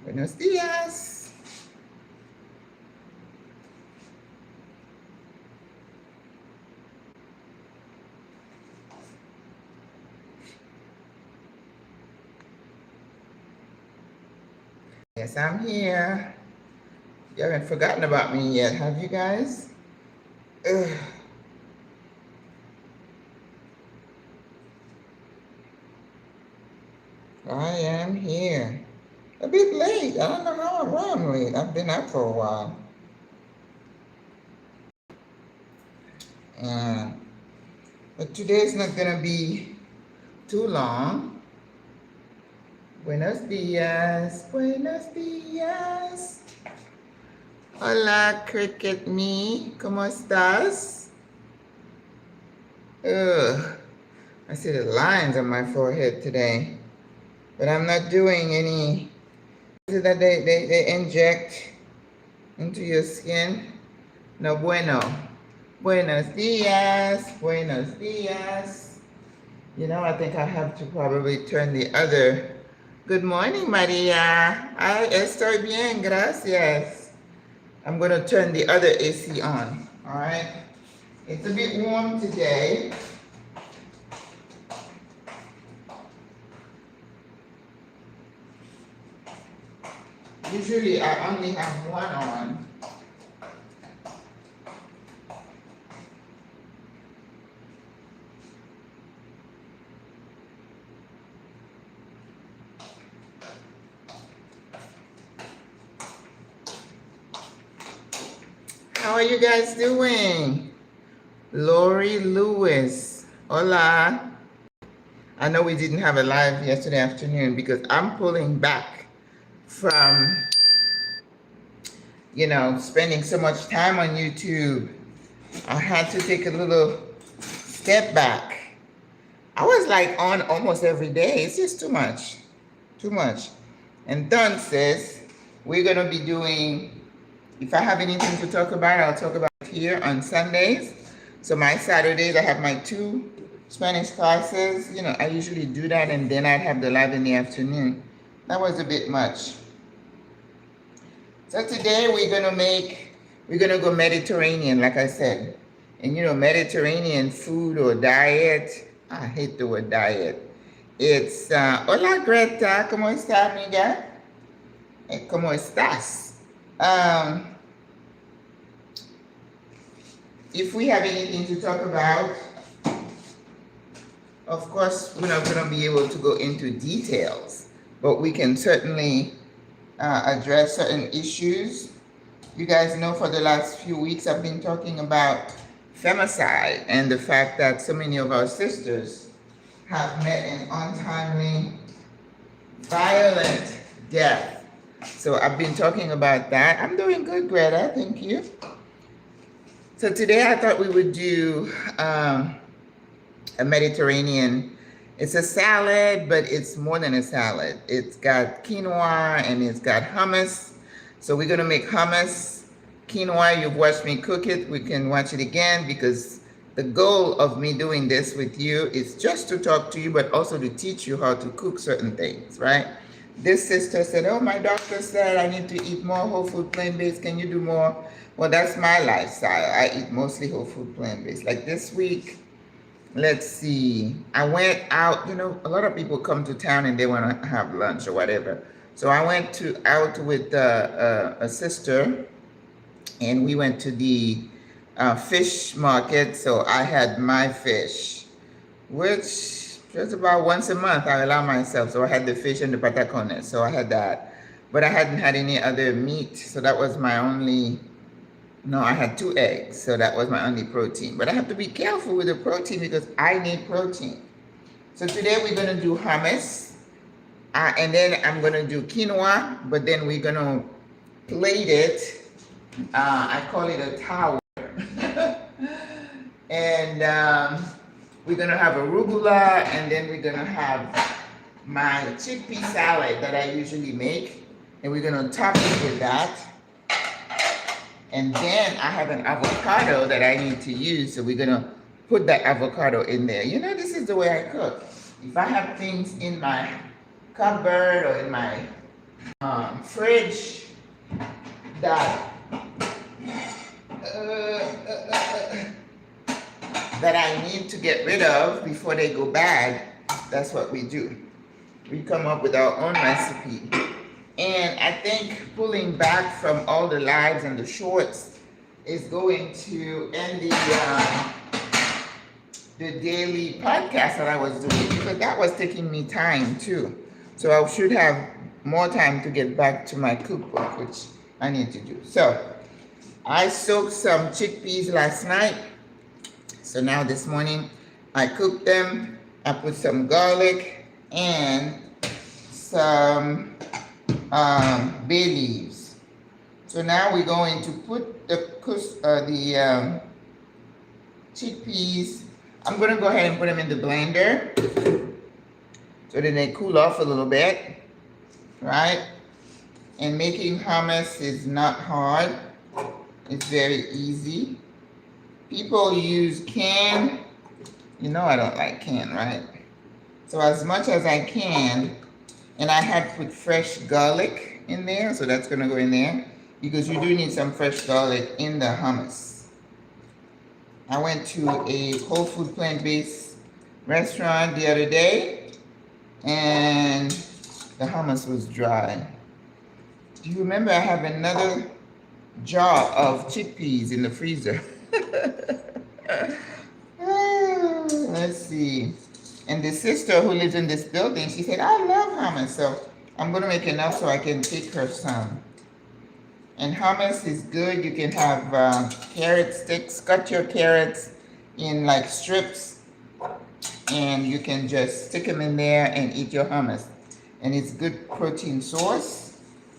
Buenos dias. Yes, I'm here. You haven't forgotten about me yet, have you guys? Ugh. I am here. A bit late. I don't know why I'm late. I've been up for a while. But today's not gonna be too long. Buenos dias. Buenos dias. Hola, Cricket Me. ¿Cómo estás? Ugh. I see the lines on my forehead today. But I'm not doing any that they inject into your skin. No bueno. Buenos dias. Buenos dias. You know, I think I have to probably turn the other. Good morning, Maria. Ay, estoy bien, gracias. I'm going to turn the other AC on. All right. It's a bit warm today. Usually I only have one on. How are you guys doing? Lori Lewis. Hola. I know we didn't have a live yesterday afternoon because I'm pulling back from, you know, spending so much time on YouTube. I had to take a little step back. I was like on almost every day. It's just too much. Too much. Entonces, we're going to be doing, if I have anything to talk about, I'll talk about it here on Sundays. So my Saturdays, I have my 2 Spanish classes. You know, I usually do that, and then I'd have the live in the afternoon. That was a bit much. So today we're gonna go Mediterranean, like I said. And you know, Mediterranean food or diet, I hate the word diet. It's, hola Greta, ¿cómo estás, amiga? ¿Cómo estás? If we have anything to talk about, of course, we're not gonna be able to go into details, but we can certainly address certain issues. You guys know for the last few weeks I've been talking about femicide and the fact that so many of our sisters have met an untimely, violent death. So I've been talking about that. I'm doing good, Greta, thank you. So today I thought we would do a Mediterranean. It's a salad, but it's more than a salad. It's got quinoa and it's got hummus. So we're gonna make hummus. Quinoa, you've watched me cook it. We can watch it again because the goal of me doing this with you is just to talk to you, but also to teach you how to cook certain things, right? This sister said, oh, my doctor said I need to eat more whole food plant-based. Can you do more? Well, that's my lifestyle. I eat mostly whole food plant-based. Like this week, let's see, I went out, you know, a lot of people come to town and they want to have lunch or whatever. So I went out with a sister and we went to the fish market. So I had my fish, which just about once a month I allow myself. So I had the fish and the patacones. So I had that, but I hadn't had any other meat. So that was my only, no, I had 2 eggs. So that was my only protein. But I have to be careful with the protein because I need protein. So today we're going to do hummus. And then I'm going to do quinoa. But then we're going to plate it. I call it a tower. And we're going to have arugula. And then we're going to have my chickpea salad that I usually make. And we're going to top it with that. And then I have an avocado that I need to use. So we're gonna put that avocado in there. You know, this is the way I cook. If I have things in my cupboard or in my fridge that that I need to get rid of before they go bad. That's what we do. We come up with our own recipe. And I think pulling back from all the lives and the shorts is going to end the daily podcast that I was doing, because that was taking me time too. So I should have more time to get back to my cookbook, which I need to do. So I soaked some chickpeas last night. So now this morning I cooked them. I put some garlic and some bay leaves. So now we're going to put the chickpeas. I'm going to go ahead and put them in the blender so then they cool off a little bit, right? And making hummus is not hard. It's very easy. People use canned. You know I don't like canned, right? So as much as I can, and I had put fresh garlic in there, so that's going to go in there, because you do need some fresh garlic in the hummus. I went to a whole food plant-based restaurant the other day, and the hummus was dry. Do you remember I have another jar of chickpeas in the freezer? Let's see. And the sister who lives in this building, she said, I love hummus, so I'm going to make enough so I can take her some. And hummus is good. You can have carrot sticks. Cut your carrots in like strips, and you can just stick them in there and eat your hummus. And it's good protein source,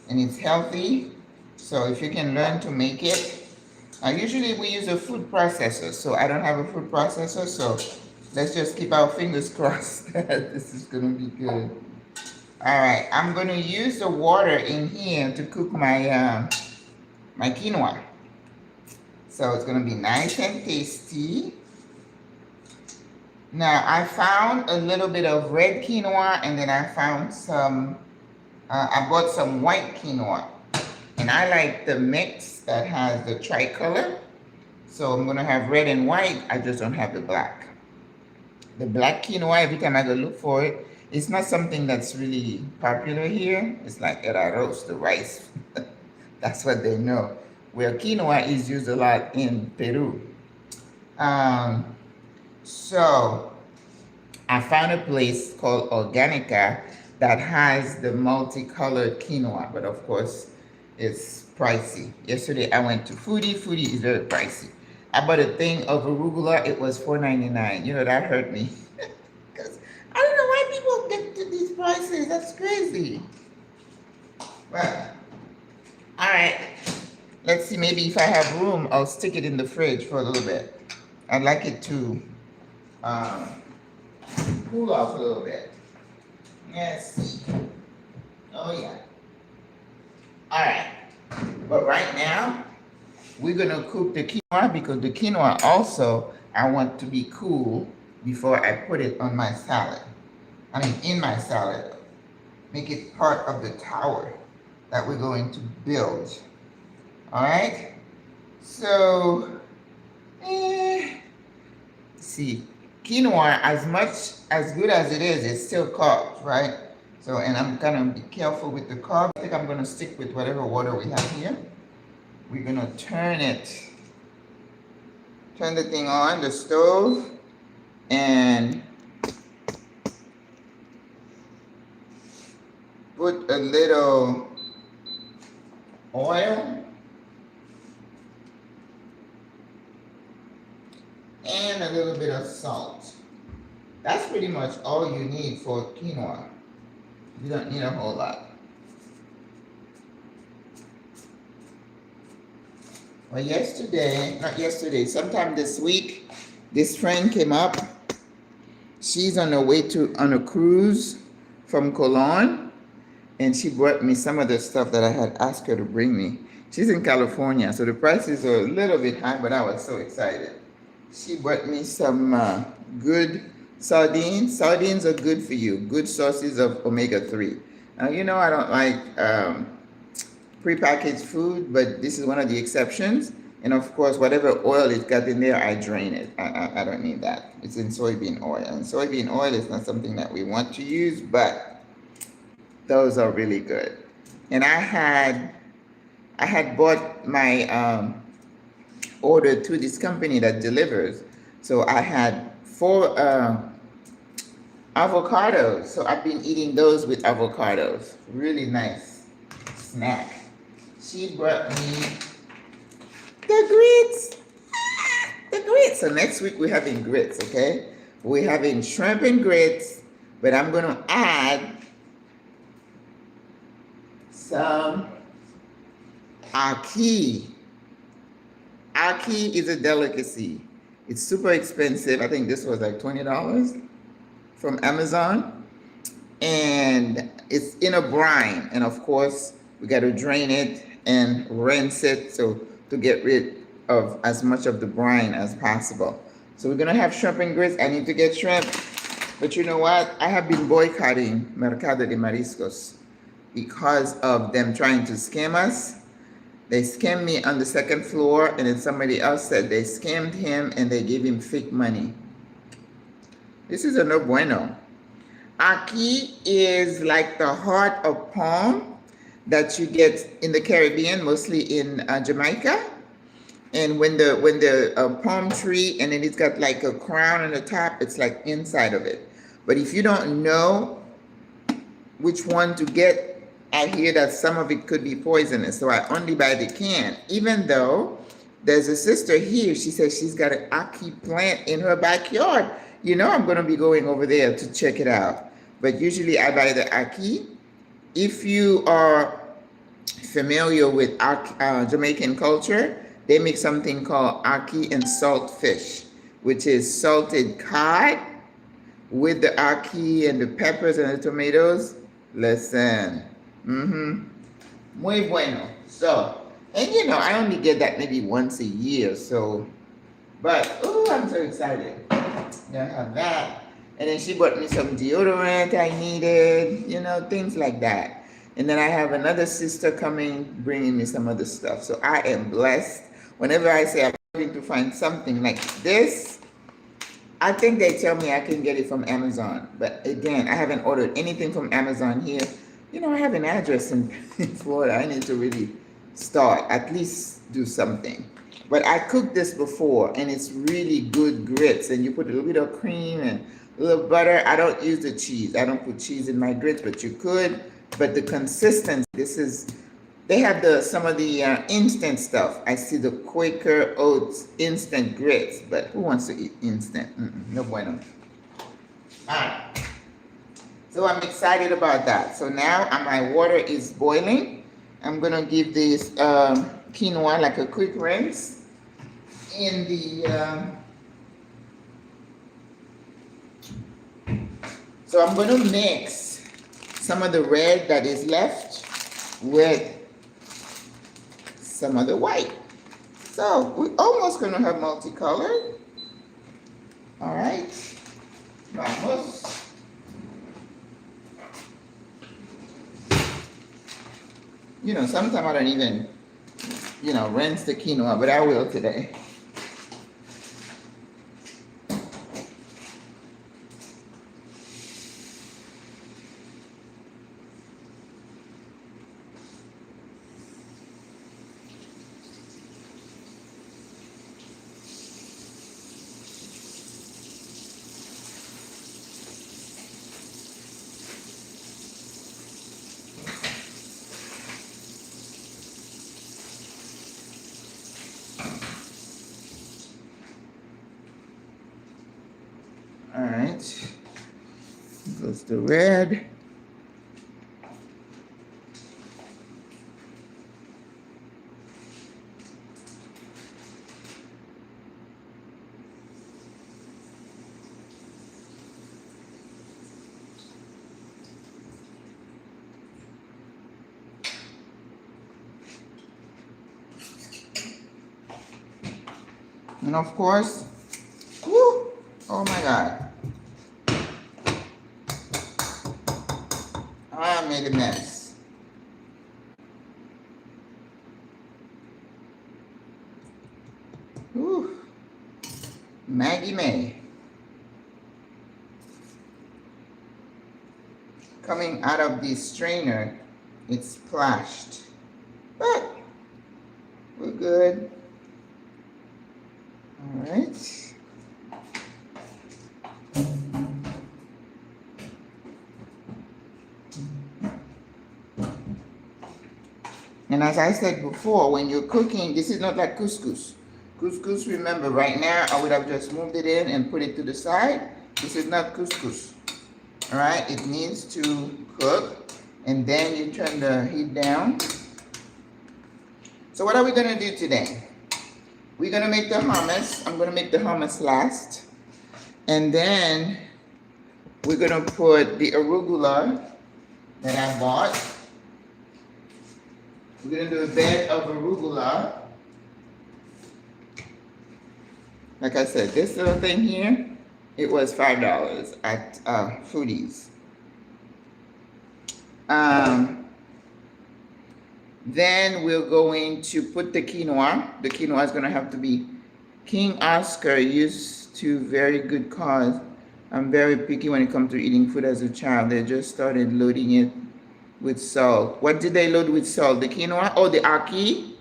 and it's healthy. So if you can learn to make it. Usually we use a food processor, so I don't have a food processor, so let's just keep our fingers crossed that this is going to be good. All right, I'm going to use the water in here to cook my my quinoa. So it's going to be nice and tasty. Now, I found a little bit of red quinoa, and then I found some, I bought some white quinoa. And I like the mix that has the tricolor. So I'm going to have red and white. I just don't have the black. The black quinoa, every time I go look for it, it's not something that's really popular here. It's like el arroz, the rice. That's what they know. Where quinoa is used a lot in Peru. So I found a place called Organica that has the multicolored quinoa, but of course it's pricey. Yesterday I went to Foodie. Foodie is very pricey. I bought a thing of arugula. It was $4.99. You know, that hurt me. Because I don't know why people get to these prices. That's crazy. Well, all right. Let's see. Maybe if I have room, I'll stick it in the fridge for a little bit. I'd like it to cool off a little bit. Let's see. Oh, yeah. All right. But right now, we're going to cook the quinoa, because the quinoa also, I want to be cool before I put it on my salad. I mean, in my salad. Make it part of the tower that we're going to build. All right? So, see, quinoa, as good as it is, it's still carbs, right? So, and I'm going to be careful with the carbs. I think I'm going to stick with whatever water we have here. We're going to turn the thing on, the stove, and put a little oil and a little bit of salt. That's pretty much all you need for quinoa. You don't need a whole lot. Well, sometime this week, this friend came up. She's on her way on a cruise from Cologne, and she brought me some of the stuff that I had asked her to bring me. She's in California, so the prices are a little bit high, but I was so excited. She brought me some good sardines. Sardines are good for you, good sources of omega-3. You know, I don't like prepackaged food, but this is one of the exceptions. And of course, whatever oil it's got in there, I drain it. I don't need that. It's in soybean oil. And soybean oil is not something that we want to use, but those are really good. And I had bought my order to this company that delivers. So I had 4 avocados. So I've been eating those with avocados. Really nice snack. She brought me the grits. The grits. So next week we're having grits, okay? We're having shrimp and grits, but I'm gonna add some ackee. Ackee is a delicacy. It's super expensive. I think this was like $20 from Amazon. And it's in a brine. And of course, we got to drain it and rinse it so to get rid of as much of the brine as possible. So we're going to have shrimp and grits. I need to get shrimp. But you know what? I have been boycotting Mercado de Mariscos because of them trying to scam us. They scammed me on the 2nd floor, and then somebody else said they scammed him and they gave him fake money. This is a no bueno. Ackee is like the heart of palm that you get in the Caribbean, mostly in Jamaica. And when the palm tree, and then it's got like a crown on the top, it's like inside of it. But if you don't know which one to get, I hear that some of it could be poisonous, so I only buy the can. Even though there's a sister here, she says she's got an ackee plant in her backyard. You know I'm going to be going over there to check it out. But usually I buy the ackee. If you are familiar with Jamaican culture, they make something called ackee and salt fish, which is salted cod with the ackee and the peppers and the tomatoes. Listen. Muy bueno. So, and you know, I only get that maybe once a year. So, but, oh, I'm so excited. Gonna have that. And then she bought me some deodorant I needed, you know, things like that. And then I have another sister coming, bringing me some other stuff. So I am blessed. Whenever I say I'm going to find something like this, I think they tell me I can get it from Amazon. But again, I haven't ordered anything from Amazon here. You know, I have an address in Florida. I need to really start, at least do something. But I cooked this before, and it's really good grits. And you put a little bit of cream and a little butter. I don't use the cheese. I don't put cheese in my grits, but you could. But the consistency, they have some of the instant stuff. I see the Quaker Oats instant grits, but who wants to eat instant? No bueno. All right. So I'm excited about that. So now my water is boiling. I'm gonna give this quinoa like a quick rinse in the. So I'm gonna mix some of the red that is left with some of the white. So we're almost gonna have multicolored. All right. Vamos. You know, sometimes I don't even, you know, rinse the quinoa, but I will today. All right, goes the red. And of course, whoo, oh my God. I'm made a mess. Ooh, Maggie May. Coming out of the strainer, it's splashed, but we're good. All right. And as I said before, when you're cooking, this is not like couscous. Couscous, remember, right now, I would have just moved it in and put it to the side. This is not couscous. All right, it needs to cook, and then you turn the heat down. So what are we gonna do today? We're gonna make the hummus. I'm gonna make the hummus last. And then we're gonna put the arugula that I bought. We're gonna do a bed of arugula. Like I said, this little thing here, it was $5 at Foodies. Then we're going to put the quinoa. The quinoa is gonna have to be King Oscar used to very good cause. I'm very picky when it comes to eating food as a child. They just started loading it with salt. What did they load with salt? The quinoa? Oh, the ackee?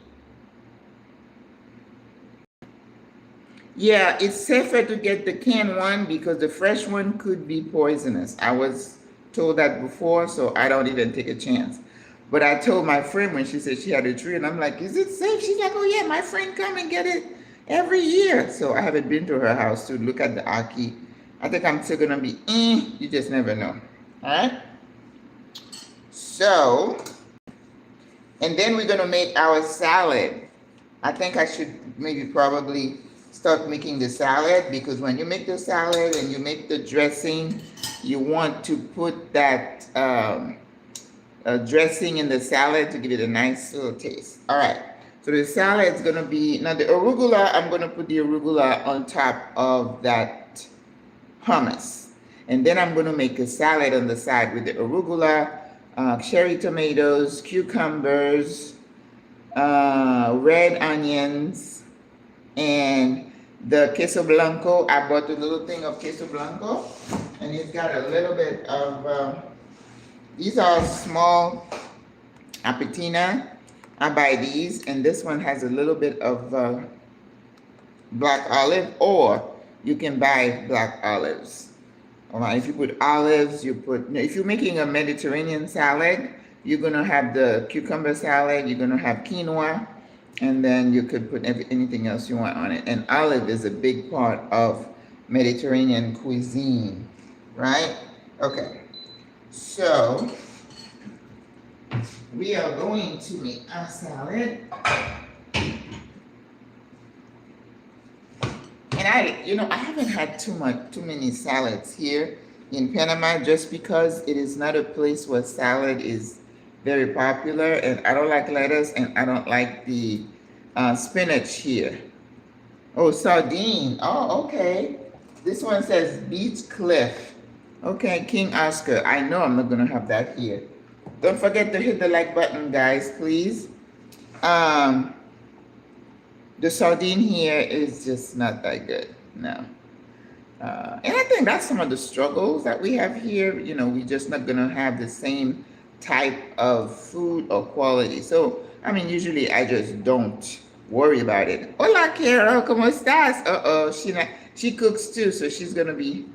Yeah, it's safer to get the canned one because the fresh one could be poisonous. I was told that before, so I don't even take a chance. But I told my friend when she said she had a tree, and I'm like, is it safe? She's like, oh yeah, my friend come and get it every year. So I haven't been to her house to look at the ackee. I think I'm still gonna be, you just never know. All right? So, and then we're gonna make our salad. I think I should maybe probably start making the salad, because when you make the salad and you make the dressing, you want to put that dressing in the salad to give it a nice little taste. All right, so the salad is gonna be, now the arugula, I'm gonna put the arugula on top of that hummus. And then I'm gonna make a salad on the side with the arugula, cherry tomatoes, cucumbers, red onions, and the queso blanco. I bought a little thing of queso blanco, and it's got a little bit of, these are small apetina. I buy these, and this one has a little bit of black olive, or you can buy black olives. All right, if you put olives, you put, if you're making a Mediterranean salad, you're gonna have the cucumber salad, you're gonna have quinoa, and then you could put anything else you want on it. And olive is a big part of Mediterranean cuisine, right? Okay, so we are going to make our salad. And I haven't had too many salads here in Panama, just because it is not a place where salad is very popular, and I don't like lettuce, and I don't like the spinach here. Oh, sardine. Oh, okay. This one says Beach Cliff. Okay, King Oscar. I know I'm not gonna have that here. Don't forget to hit the like button, guys, please. The sardine here is just not that good, no. And I think that's some of the struggles that we have here. We're just not gonna have the same type of food or quality. So, usually I just don't worry about it. Hola, Carol, ¿cómo estás? She cooks too, so she's gonna be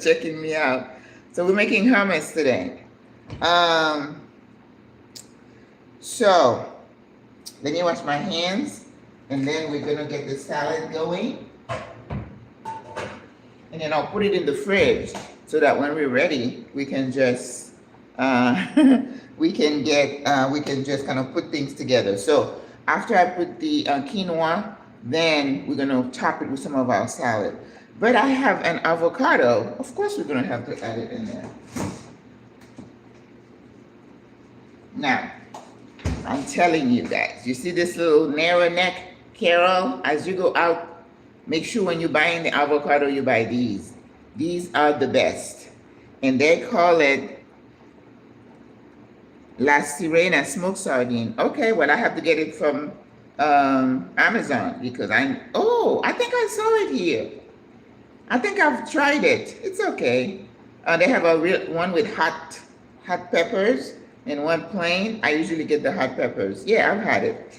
checking me out. So we're making hummus today. So, let me wash my hands, and then we're gonna get the salad going. And then I'll put it in the fridge so that when we're ready, we can just we can just kind of put things together. So after I put the quinoa, then we're gonna top it with some of our salad. But I have an avocado. Of course, we're gonna have to add it in there. Now, I'm telling you guys, you see this little narrow neck, Carol? As you go out, make sure when you're buying the avocado, you buy these. These are the best. And they call it La Sirena smoked sardine. Okay, well, I have to get it from Amazon because I think I saw it here. I think I've tried it. It's okay. They have a real one with hot peppers and one plain. I usually get the hot peppers. Yeah, I've had it.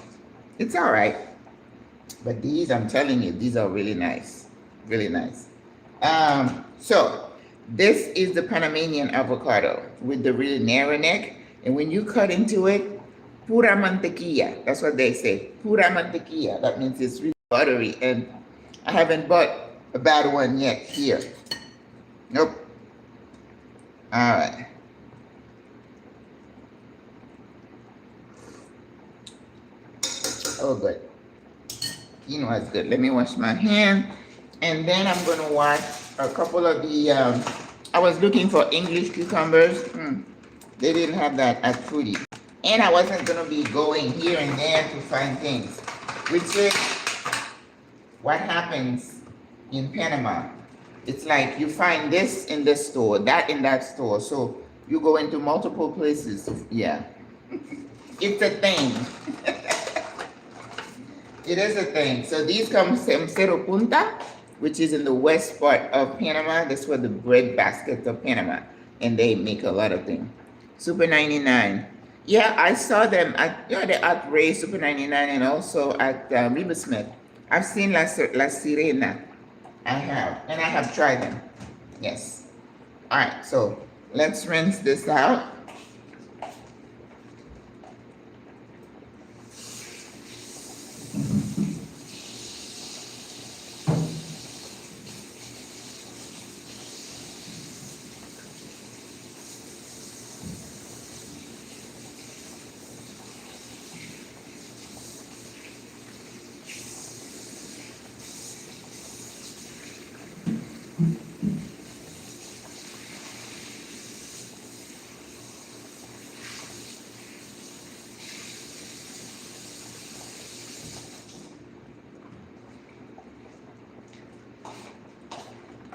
It's all right. But these, I'm telling you, these are really nice. Really nice. So this is the Panamanian avocado with the really narrow neck. And when you cut into it, pura mantequilla. That's what they say. Pura mantequilla. That means it's really buttery. And I haven't bought a bad one yet here. Nope. All right. Oh, good. Quinoa is good. Let me wash my hand. And then I'm going to wash a couple of the, I was looking for English cucumbers. They didn't have that at Foodie. And I wasn't going to be going here and there to find things, which is what happens in Panama. It's like you find this in this store, that in that store. So you go into multiple places. Yeah. It's a thing. It is a thing. So these come from Cerro Punta, which is in the west part of Panama. That's where the bread basket of Panama. And they make a lot of things. Super 99. Yeah, I saw them at, they're at Ray Super 99 and also at Riversmith. I've seen La Sirena. I have, and I have tried them. Yes. All right, so let's rinse this out.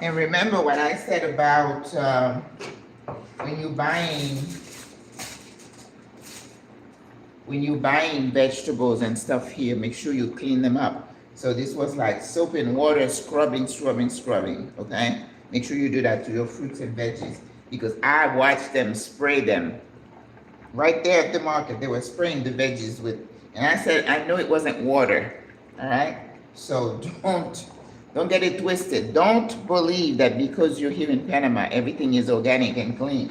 And remember what I said about when you're buying vegetables and stuff here, make sure you clean them up. So this was like soap and water, scrubbing, okay? Make sure you do that to your fruits and veggies because I watched them spray them. Right there at the market, they were spraying the veggies with, and I said, I know it wasn't water, all right? So don't get it twisted. Don't believe that because you're here in Panama, everything is organic and clean.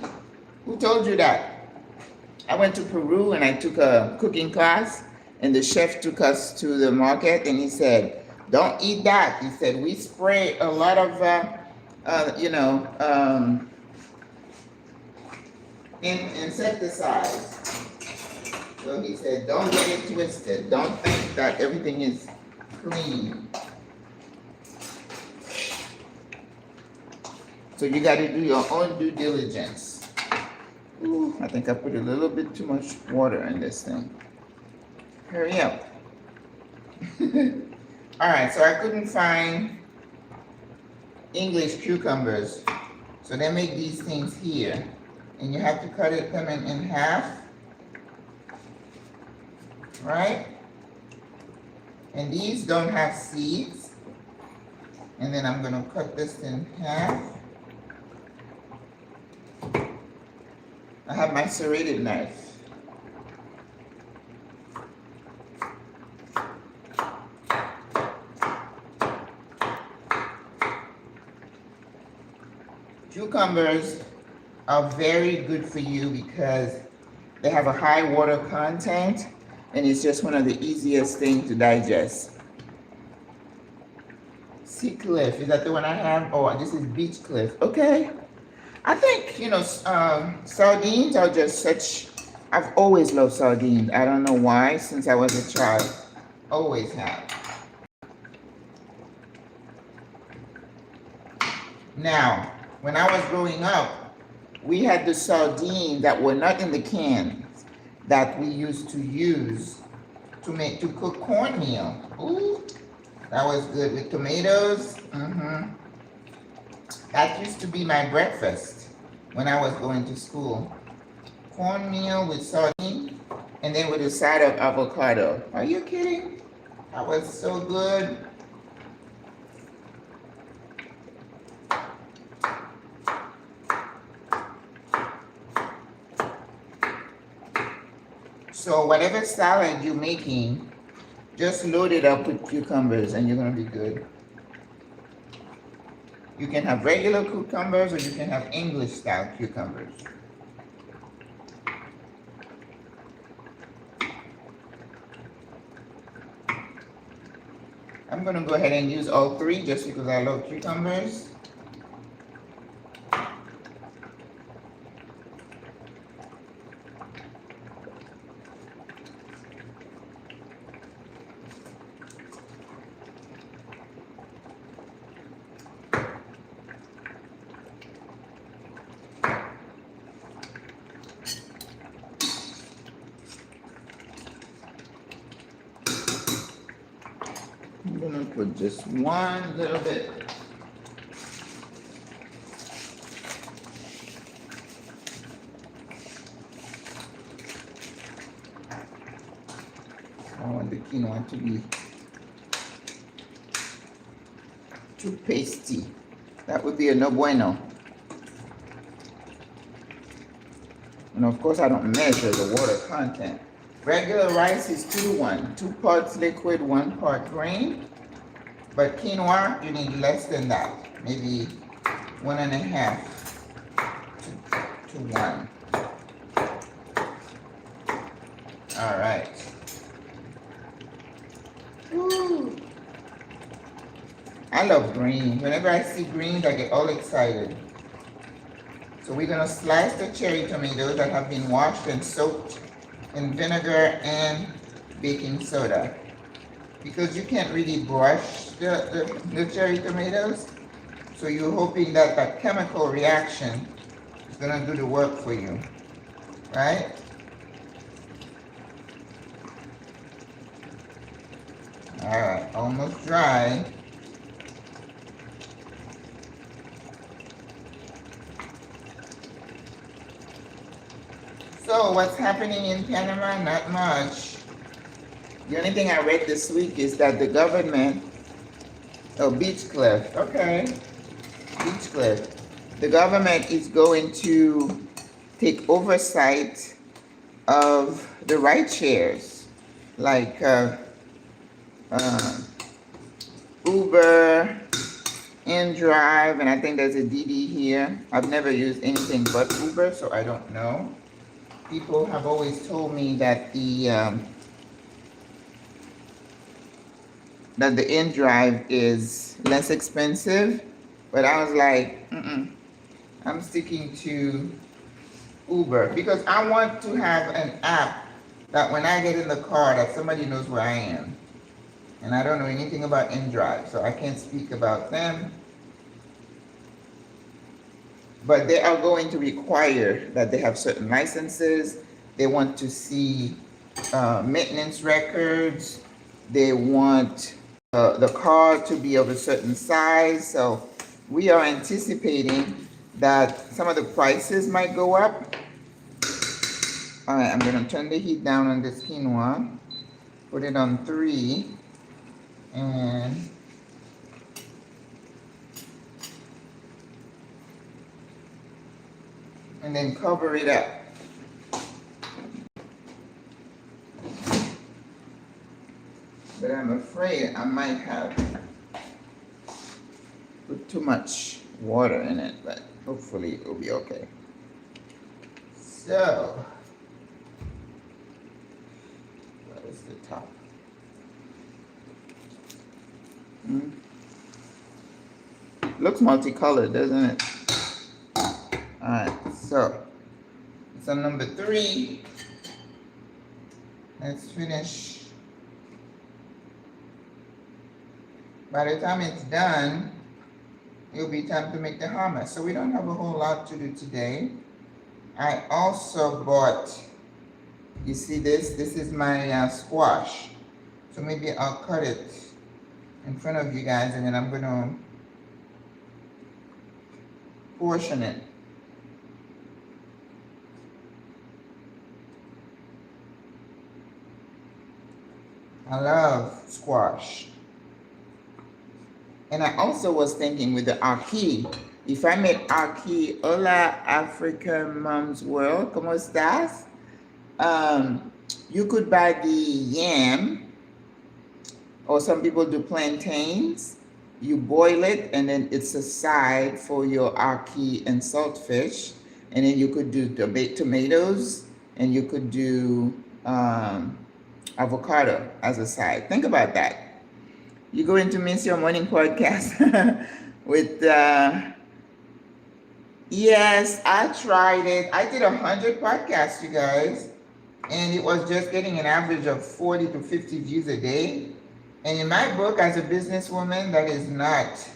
Who told you that? I went to Peru and I took a cooking class and the chef took us to the market and he said, don't eat that. He said, we spray a lot of, insecticides. So he said, don't get it twisted. Don't think that everything is clean. So you got to do your own due diligence. Ooh, I think I put a little bit too much water in this thing. Hurry up. All right, so I couldn't find English cucumbers. So they make these things here. And you have to cut them in half. Right? And these don't have seeds. And then I'm going to cut this in half. I have my serrated knife. Cucumbers are very good for you because they have a high water content and it's just one of the easiest things to digest. Sea Cliff, is that the one I have? Oh, this is Beach Cliff. Okay. I think, sardines are just such, I've always loved sardines. I don't know why, since I was a child. Always have. Now, when I was growing up, we had the sardines that were not in the cans that we used to use to cook cornmeal. Ooh, that was good with tomatoes. That used to be my breakfast when I was going to school. cornmeal with sardine, and then with a side of avocado. Are you kidding? That was so good. So whatever salad you're making, just load it up with cucumbers and you're gonna be good. You can have regular cucumbers or you can have English style cucumbers. I'm gonna go ahead and use all three just because I love cucumbers. I'm gonna put just one little bit. I want the quinoa to be too pasty. That would be a no bueno. And of course I don't measure the water content. Regular rice is 2-to-1, 2 parts liquid, 1 part grain. But quinoa, you need less than that, maybe 1.5 to 1. All right. Woo. I love green. Whenever I see greens, I get all excited. So we're gonna slice the cherry tomatoes that have been washed and soaked in vinegar and baking soda. Because you can't really brush the cherry tomatoes, so you're hoping that that chemical reaction is gonna do the work for you, right? All right, almost dry. So what's happening in Panama? Not much. The only thing I read this week is that the government, Beach Cliff, okay, Beach Cliff. The government is going to take oversight of the ride shares, like Uber, InDrive, and I think there's a DD here. I've never used anything but Uber, so I don't know. People have always told me that the InDrive is less expensive, but I was like, I'm sticking to Uber because I want to have an app that when I get in the car that somebody knows where I am. And I don't know anything about InDrive, so I can't speak about them. But they are going to require that they have certain licenses. They want to see maintenance records. They want the car to be of a certain size. So we are anticipating that some of the prices might go up. All right, I'm gonna turn the heat down on this quinoa, put it on 3, and then cover it up. But I'm afraid I might have put too much water in it, but hopefully it will be okay. So, what is the top? Looks multicolored, doesn't it? Alright, so it's on number 3. Let's finish. By the time it's done, it'll be time to make the hummus. So we don't have a whole lot to do today. I also bought, you see this? This is my squash. So maybe I'll cut it in front of you guys and then I'm gonna portion it. I love squash. And I also was thinking with the ackee, if I made ackee, hola Africa Mom's World, ¿cómo estás? You could buy the yam, or some people do plantains. You boil it, and then it's a side for your ackee and saltfish. And then you could do the baked tomatoes, and you could do avocado as a side. Think about that. You're going to miss your morning podcast with yes, I tried it. I did 100 podcasts, you guys, and it was just getting an average of 40 to 50 views a day. And in my book, as a businesswoman, that is not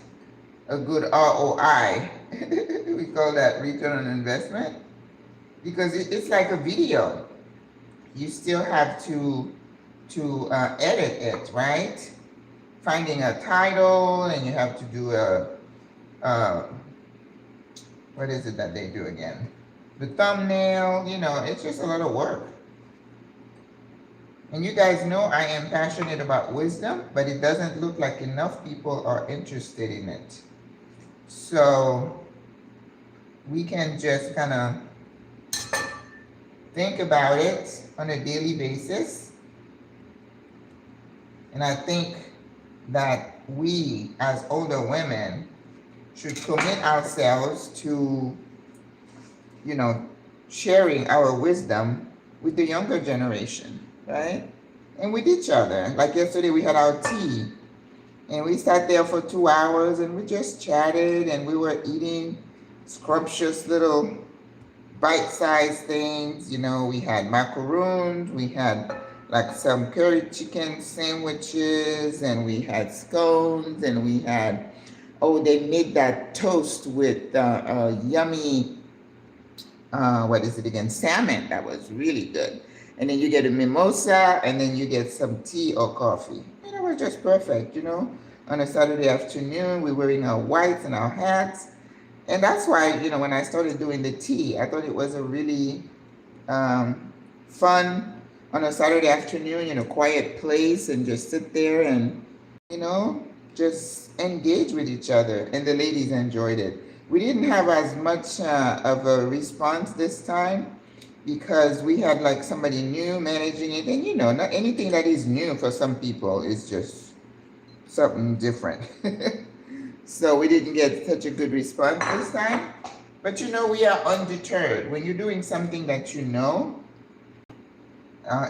a good ROI. We call that return on investment, because it's like a video. You still have to edit it, right? Finding a title, and you have to do what is it that they do again? The thumbnail, it's just a lot of work. And you guys know I am passionate about wisdom, but it doesn't look like enough people are interested in it. So we can just kind of think about it on a daily basis. And I think that we, as older women, should commit ourselves to, sharing our wisdom with the younger generation, right? And with each other. Like yesterday, we had our tea, and we sat there for 2 hours, and we just chatted, and we were eating scrumptious little bite-sized things. We had macaroons, we had like some curry chicken sandwiches, and we had scones, and we had, they made that toast with yummy, what is it again? Salmon. That was really good. And then you get a mimosa, and then you get some tea or coffee. And it was just perfect, On a Saturday afternoon, we're wearing our whites and our hats. And that's why, when I started doing the tea, I thought it was a really fun, on a Saturday afternoon, in a quiet place, and just sit there and, just engage with each other. And the ladies enjoyed it. We didn't have as much of a response this time, because we had like somebody new managing it. And not anything that is new for some people is just something different. So we didn't get such a good response this time. But we are undeterred. When you're doing something that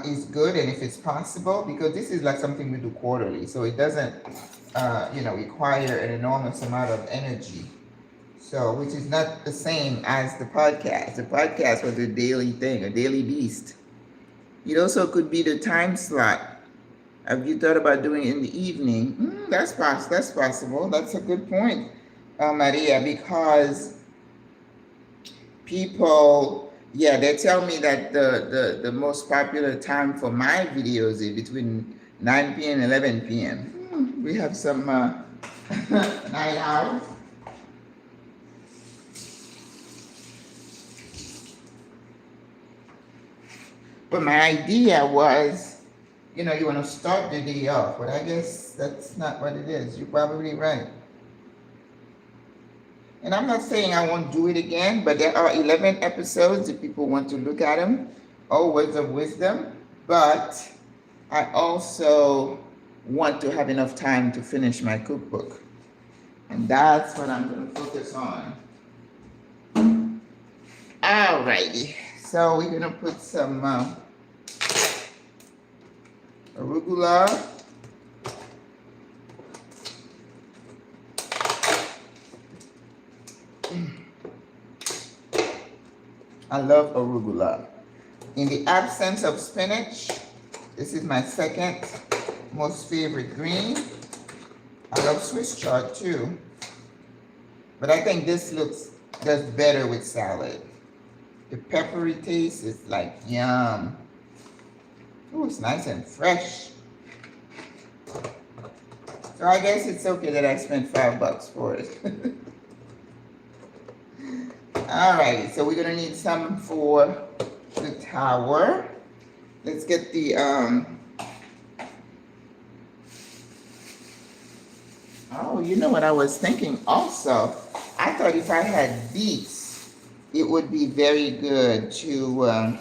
is good, and if it's possible, because this is like something we do quarterly, so it doesn't require an enormous amount of energy. So, which is not the same as the podcast. The podcast was a daily thing, a daily beast. It also could be the time slot. Have you thought about doing it in the evening? That's possible. That's a good point, Maria, because people, they tell me that the most popular time for my videos is between 9 p.m. and 11 p.m. We have some night owls. But my idea was, you want to start the day off, but I guess that's not what it is. You're probably right. And I'm not saying I won't do it again, but there are 11 episodes if people want to look at them, all words of wisdom. But I also want to have enough time to finish my cookbook. And that's what I'm going to focus on. Alrighty. So we're going to put some arugula. I love arugula. In the absence of spinach, this is my second most favorite green. I love Swiss chard too. But I think this does better with salad. The peppery taste is like yum. Oh, it's nice and fresh. So I guess it's okay that I spent $5 for it. Alrighty, so we're gonna need some for the tower. Let's get the Oh, you know what I was thinking also? I thought if I had beets, it would be very good to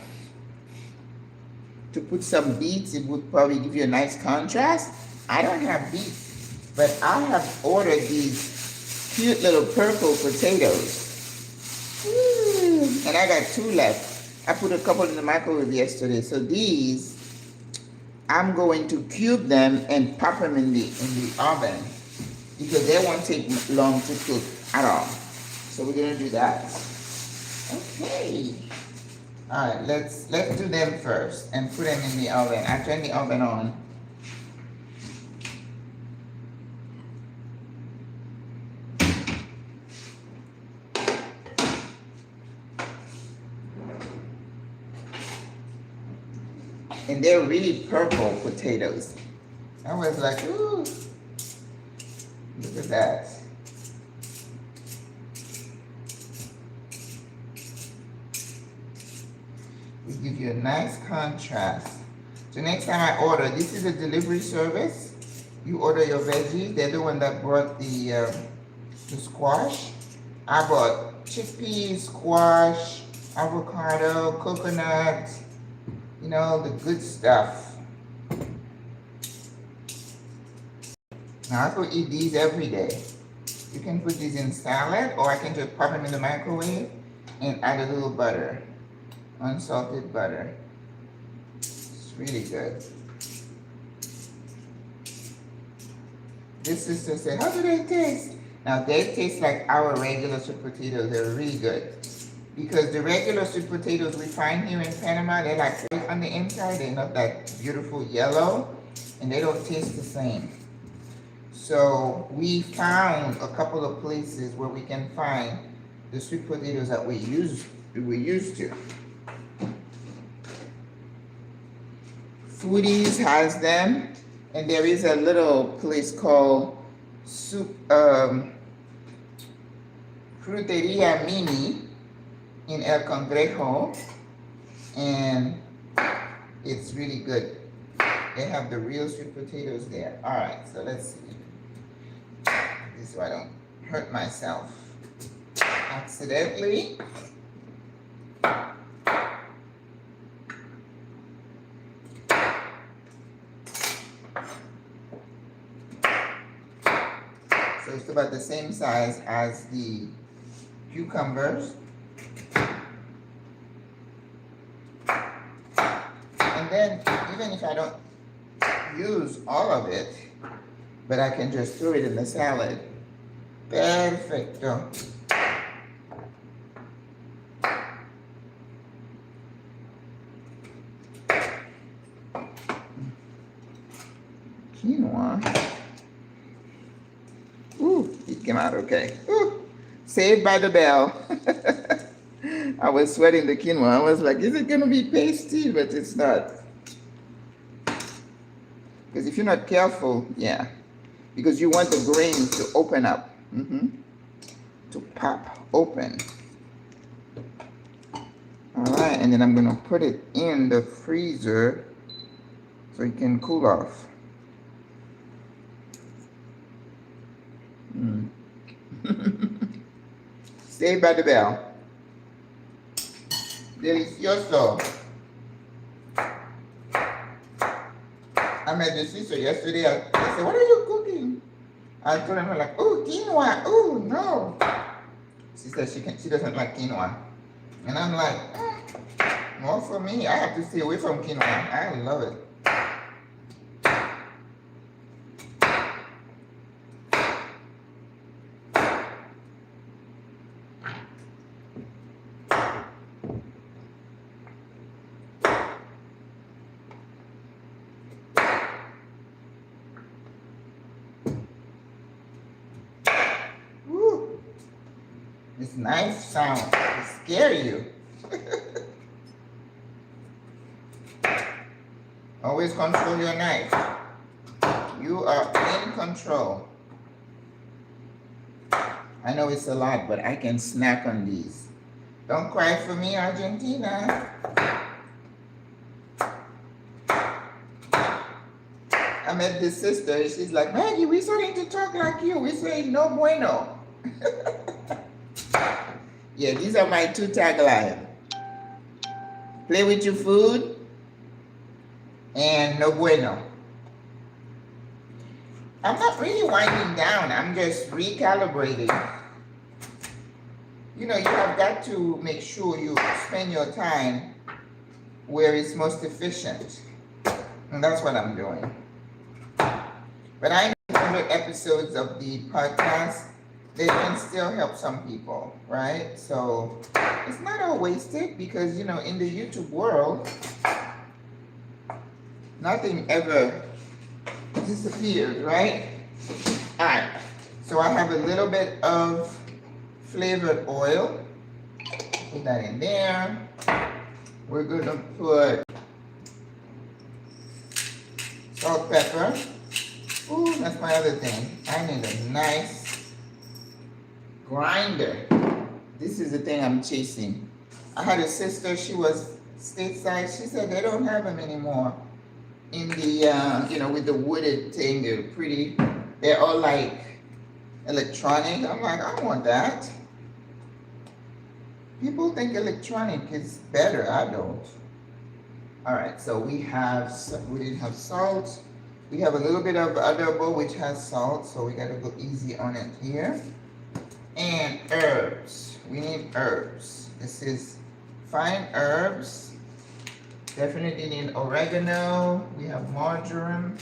put some beets. It would probably give you a nice contrast. I don't have beets, but I have ordered these cute little purple potatoes. And I got 2 left. I put a couple in the microwave yesterday. So these, I'm going to cube them and pop them in the oven because they won't take long to cook at all. So we're gonna do that. Okay. All right, let's do them first and put them in the oven. I turn the oven on. And they're really purple potatoes. I was like, ooh, look at that. We give you a nice contrast. So next time I order, this is a delivery service. You order your veggies. They're the one that brought the squash. I bought chickpeas, squash, avocado, coconut, you know, the good stuff. Now I could eat these every day. You can put these in salad, or I can just pop them in the microwave and add a little butter, unsalted butter. It's really good. This sister said, how do they taste? Now they taste like our regular sweet potatoes. They're really good. Because the regular sweet potatoes we find here in Panama, they're like white on the inside. They're not that beautiful yellow, and they don't taste the same. So we found a couple of places where we can find the sweet potatoes that we used to. Foodies has them, and there is a little place called Fruteria Mini in El Congrejo, and it's really good. They have the real sweet potatoes there. All right, so let's see. This so I don't hurt myself accidentally. So it's about the same size as the cucumbers. And then, even if I don't use all of it, but I can just throw it in the salad. Perfecto. Quinoa. Ooh, it came out okay. Ooh, saved by the bell. I was sweating the quinoa. I was like, is it gonna be pasty? But it's not. Because if you're not careful, yeah. Because you want the grains to open up. To pop open. All right, and then I'm gonna put it in the freezer so it can cool off. Saved by the bell. Delicioso. I met the sister yesterday. I said, what are you cooking? I told her, like, oh, quinoa. Oh, no. She said she doesn't like quinoa. And I'm like, more for me. I have to stay away from quinoa. I love it. This knife sound will scare you. Always control your knife. You are in control. I know it's a lot, but I can snack on these. Don't cry for me, Argentina. I met this sister, and she's like, Maggie, we starting to talk like you. We say no bueno. Yeah, these are my two taglines. Play with your food and no bueno. I'm not really winding down. I'm just recalibrating. You know, you have got to make sure you spend your time where it's most efficient. And that's what I'm doing. But I know 100 episodes of the podcast, they can still help some people, right? So it's not all wasted because, you know, in the YouTube world, nothing ever disappears, right? All right, so I have a little bit of flavored oil. Put that in there. We're gonna put salt, pepper. Ooh, that's my other thing. I need a nice grinder. This is the thing I'm chasing. I had a sister, she was stateside. She said they don't have them anymore in the, you know, with the wooded thing. They're pretty, they're all like electronic. I'm like, I want that. People think electronic is better. I don't. All right, so we didn't have salt. We have a little bit of adobo, which has salt, so we gotta go easy on it here. And herbs. We need herbs. This is fine herbs. Definitely need oregano. We have marjoram.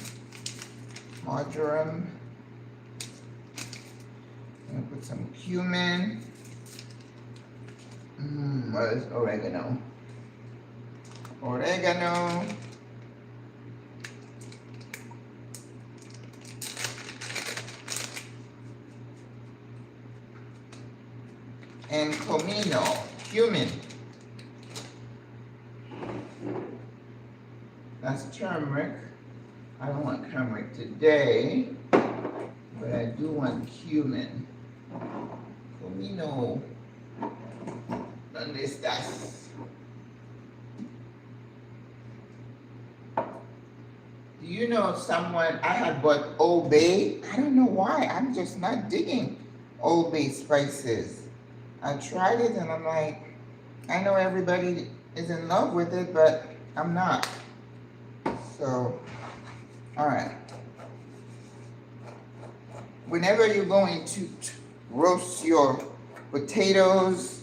Marjoram. I'm gonna put some cumin. What is oregano? Oregano. And comino, cumin. That's turmeric. I don't want turmeric today, but I do want cumin. Comino. ¿Dónde estás? Do you know someone? I had bought Old Bay. I don't know why. I'm just not digging Old Bay spices. I tried it and I'm like, I know everybody is in love with it, but I'm not. So, all right. Whenever you're going to roast your potatoes,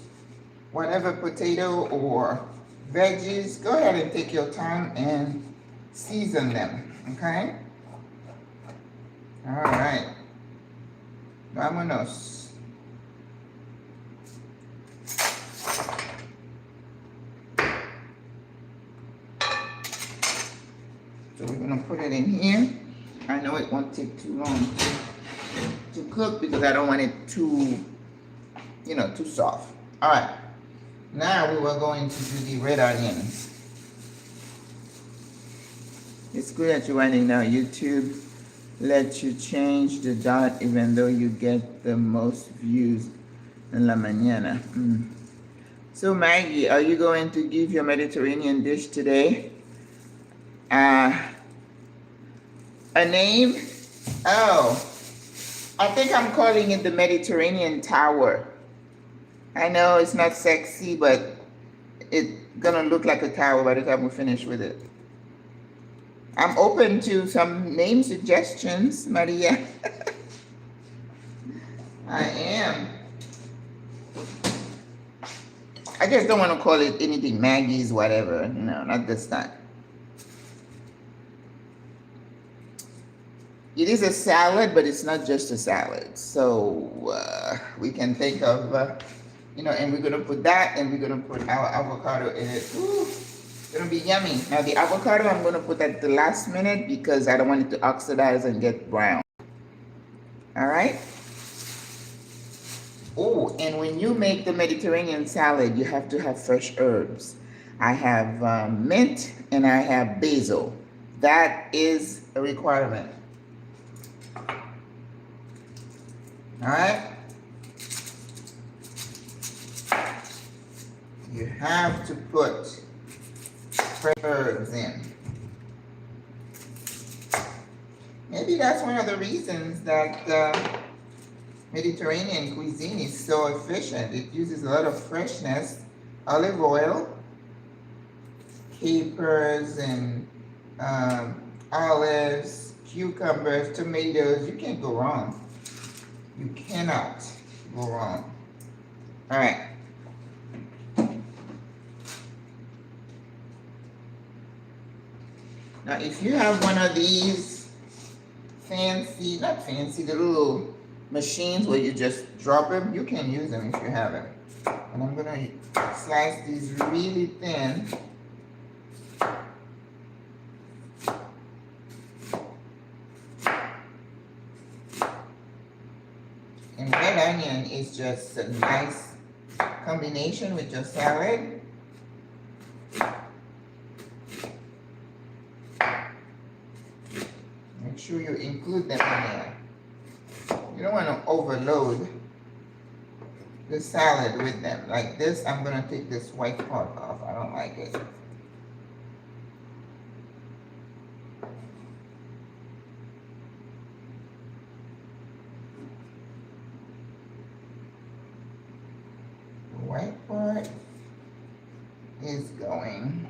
whatever potato or veggies, go ahead and take your time and season them, okay? All right. Vámonos. So we're gonna put it in here. I know it won't take too long to cook because I don't want it too, you know, too soft. All right, now we were going to do the red onions. It's good that you're winding down. YouTube let you change the dot even though you get the most views in la mañana. So Maggie, are you going to give your Mediterranean dish today a name? Oh, I think I'm calling it the Mediterranean Tower. I know it's not sexy, but it's gonna look like a tower by the time we finish with it. I'm open to some name suggestions, Maria. I am. I just don't want to call it anything Maggie's, whatever. No, not this time. It is a salad, but it's not just a salad. So we can think of, you know, and we're going to put that, and we're going to put our avocado in it. Ooh, it's going to be yummy. Now, the avocado, I'm going to put at the last minute because I don't want it to oxidize and get brown. All right? Oh, and when you make the Mediterranean salad, you have to have fresh herbs. I have mint and I have basil. That is a requirement. All right? You have to put fresh herbs in. Maybe that's one of the reasons that Mediterranean cuisine is so efficient. It uses a lot of freshness, olive oil, capers, and olives, cucumbers, tomatoes. You can't go wrong. You cannot go wrong. All right. Now, if you have one of these fancy, not fancy, the little machines where you just drop them, you can use them if you have them. And I'm gonna slice these really thin. And red onion is just a nice combination with your salad. Make sure you include them in there. You don't want to overload the salad with them. Like this, I'm going to take this white part off. I don't like it. The white part is going.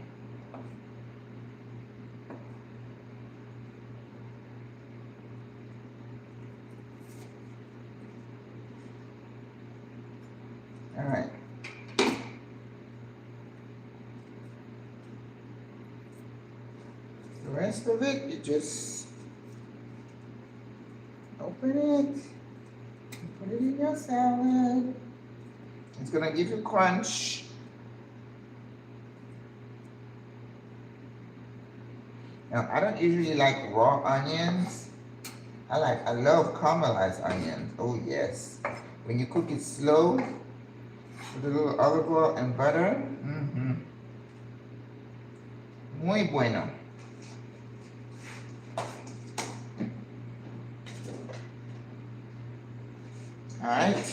All right. The rest of it, you just open it, put it in your salad. It's gonna give you crunch. Now, I don't usually like raw onions. I love caramelized onions. Oh yes. When you cook it slow, with a little olive oil and butter. Muy bueno. Alright,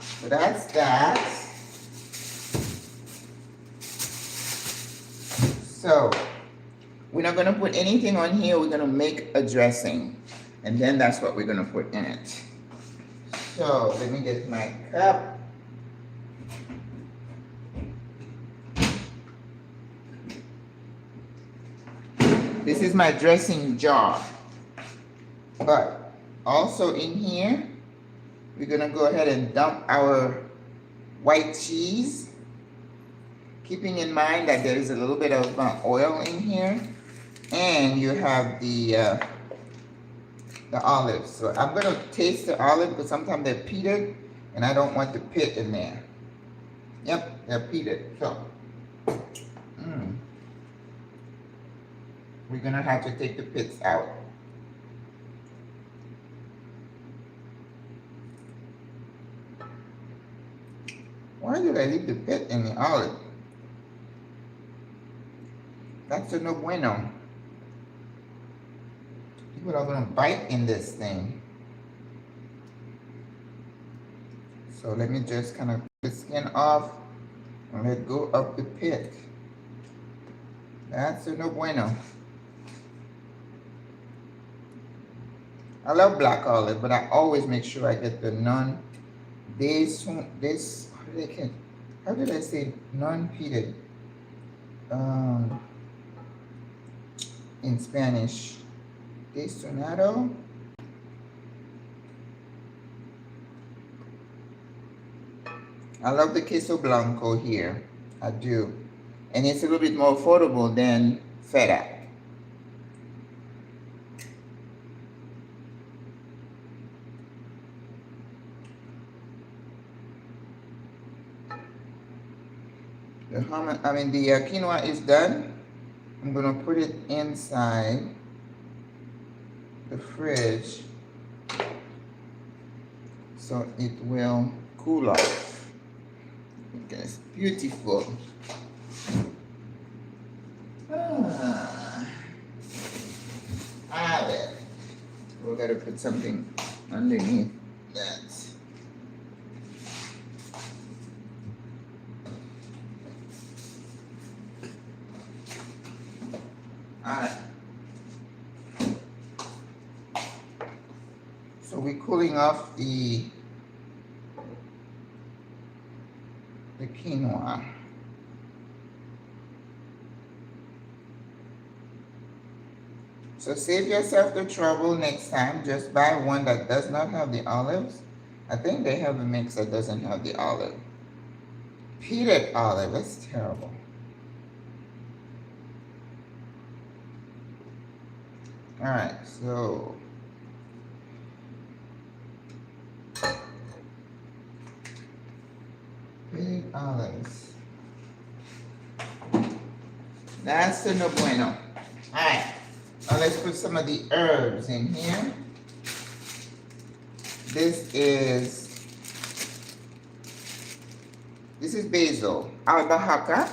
so that's that. So, we're not going to put anything on here. We're going to make a dressing. And then that's what we're going to put in it. So, let me get my cup. This is my dressing jar. But also in here, we're gonna go ahead and dump our white cheese, keeping in mind that there is a little bit of oil in here, and you have the olives. So I'm gonna taste the olive because sometimes they're peated, and I don't want the pit in there. Yep, they're peated. So. We're gonna have to take the pits out. Why did I leave the pit in the olive? That's a no bueno. People are gonna bite in this thing. So let me just kind of put the skin off and let go of the pit. That's a no bueno. I love black olive, but I always make sure I get the how did I say non-peated in Spanish? Destonado. I love the queso blanco here. I do. And it's a little bit more affordable than feta. The quinoa is done. I'm gonna put it inside the fridge so it will cool off. Okay, it's beautiful. Olive. We gotta put something underneath that. Alright. So we're cooling off the quinoa. So save yourself the trouble next time. Just buy one that does not have the olives. I think they have a mix that doesn't have the olive. Peated olive, that's terrible. All right, so peated olives. That's the no bueno. All right, now let's put some of the herbs in here. This is basil, albahaca.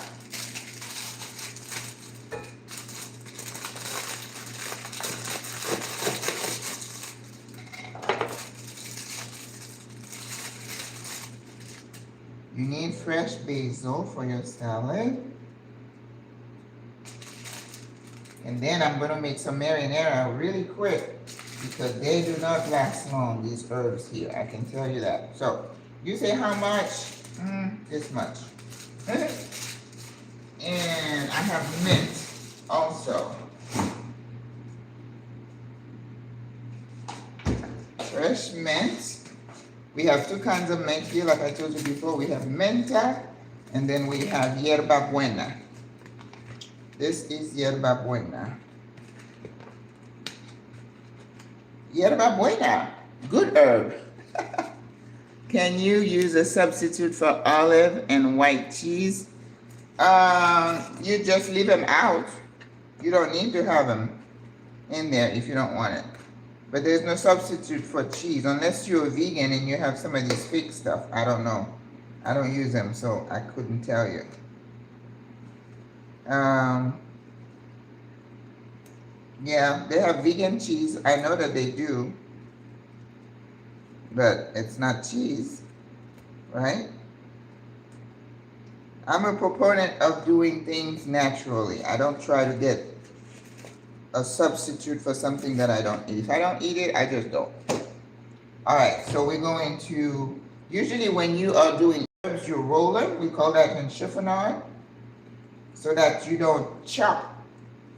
You need fresh basil for your salad. And then I'm going to make some marinara really quick because they do not last long, these herbs here. I can tell you that. So, you say how much? This much. And I have mint also. Fresh mint. We have two kinds of mint here, like I told you before. We have menta, and then we have yerba buena. This is yerba buena. Yerba buena, good herb. Can you use a substitute for olive and white cheese? You just leave them out. You don't need to have them in there if you don't want it. But there's no substitute for cheese unless you're a vegan and you have some of these fake stuff. I don't know. I don't use them, so I couldn't tell you. Yeah, they have vegan cheese. I know that they do. But it's not cheese, right? I'm a proponent of doing things naturally. I don't try to get a substitute for something that I don't eat. If I don't eat it, I just don't. All right, so we're going to, usually when you are doing herbs, you roll them. We call that in chiffonade, so that you don't chop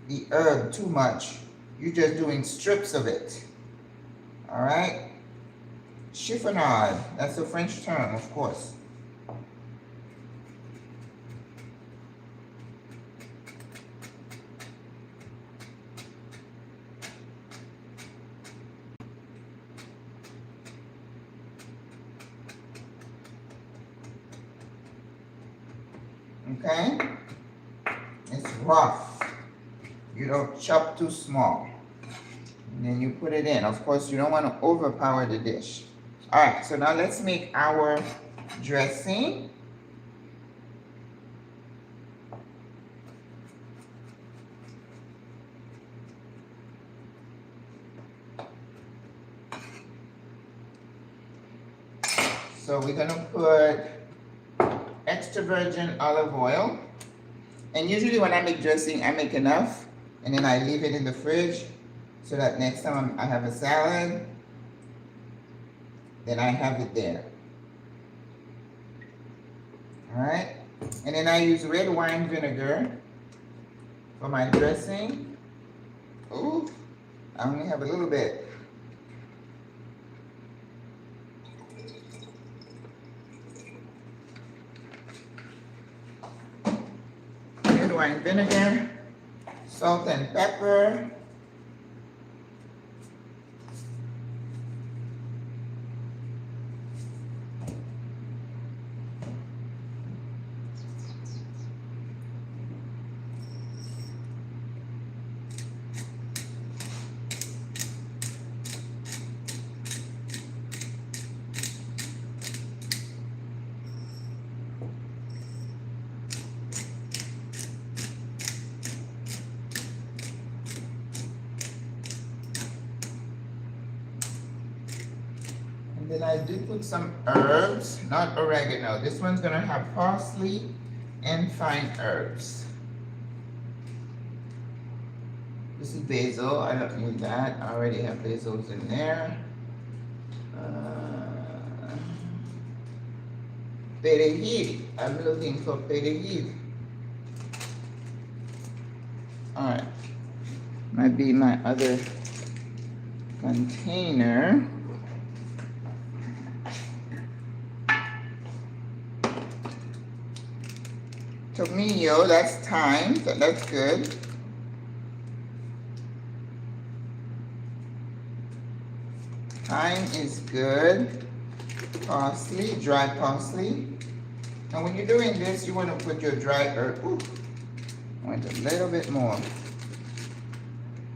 the herb too much. You're just doing strips of it. All right? Chiffonade, that's a French term, of course. Okay? It's rough. You don't chop too small. And then you put it in. Of course, you don't want to overpower the dish. All right, so now let's make our dressing. So we're going to put extra virgin olive oil. And usually when I make dressing, I make enough. And then I leave it in the fridge so that next time I have a salad, then I have it there. All right. And then I use red wine vinegar for my dressing. Ooh, I only have a little bit. Red wine vinegar, salt and pepper. Then I do put some herbs, not oregano. This one's gonna have parsley and fine herbs. This is basil, I don't need that. I already have basils in there. Perejil. I'm looking for perejil. All right. Might be my other container. Tomillo, that's thyme. That's good. Thyme is good. Parsley, dry parsley. And when you're doing this, you want to put your dry herb. Ooh, I want a little bit more.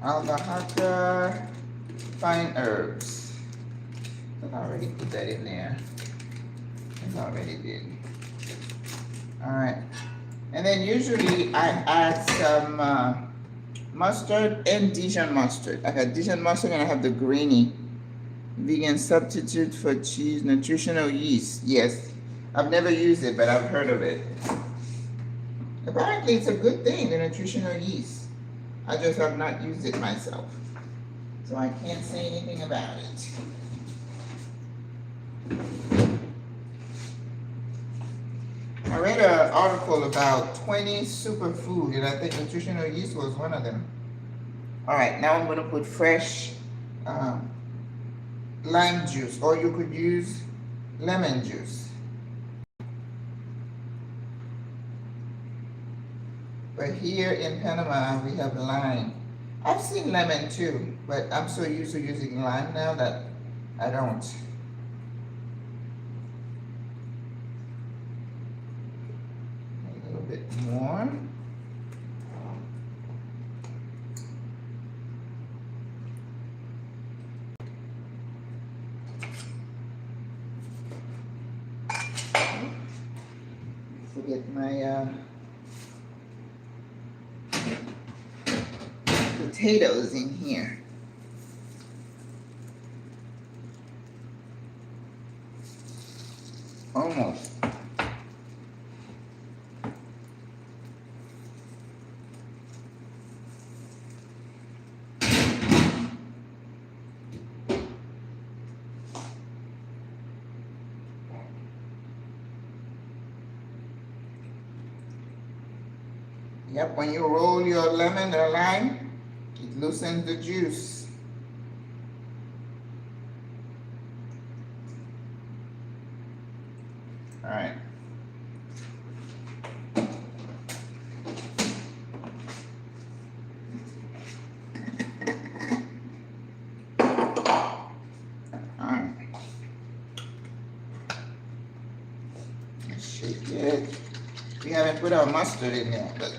Albahaca, fine herbs. I already put that in there. I already did. All right. And then usually I add some mustard and Dijon mustard. I got Dijon mustard and I have the grainy vegan substitute for cheese, nutritional yeast. Yes, I've never used it, but I've heard of it. Apparently it's a good thing, the nutritional yeast. I just have not used it myself. So I can't say anything about it. I read an article about 20 superfoods, and I think nutritional yeast was one of them. All right, now I'm going to put fresh lime juice, or you could use lemon juice. But here in Panama, we have lime. I've seen lemon too, but I'm so used to using lime now that I don't. Bit more. Forget my potatoes in here. Almost. Yep, when you roll your lemon or lime, it loosens the juice. All right. All right. Let's shake it. We haven't put our mustard in there, but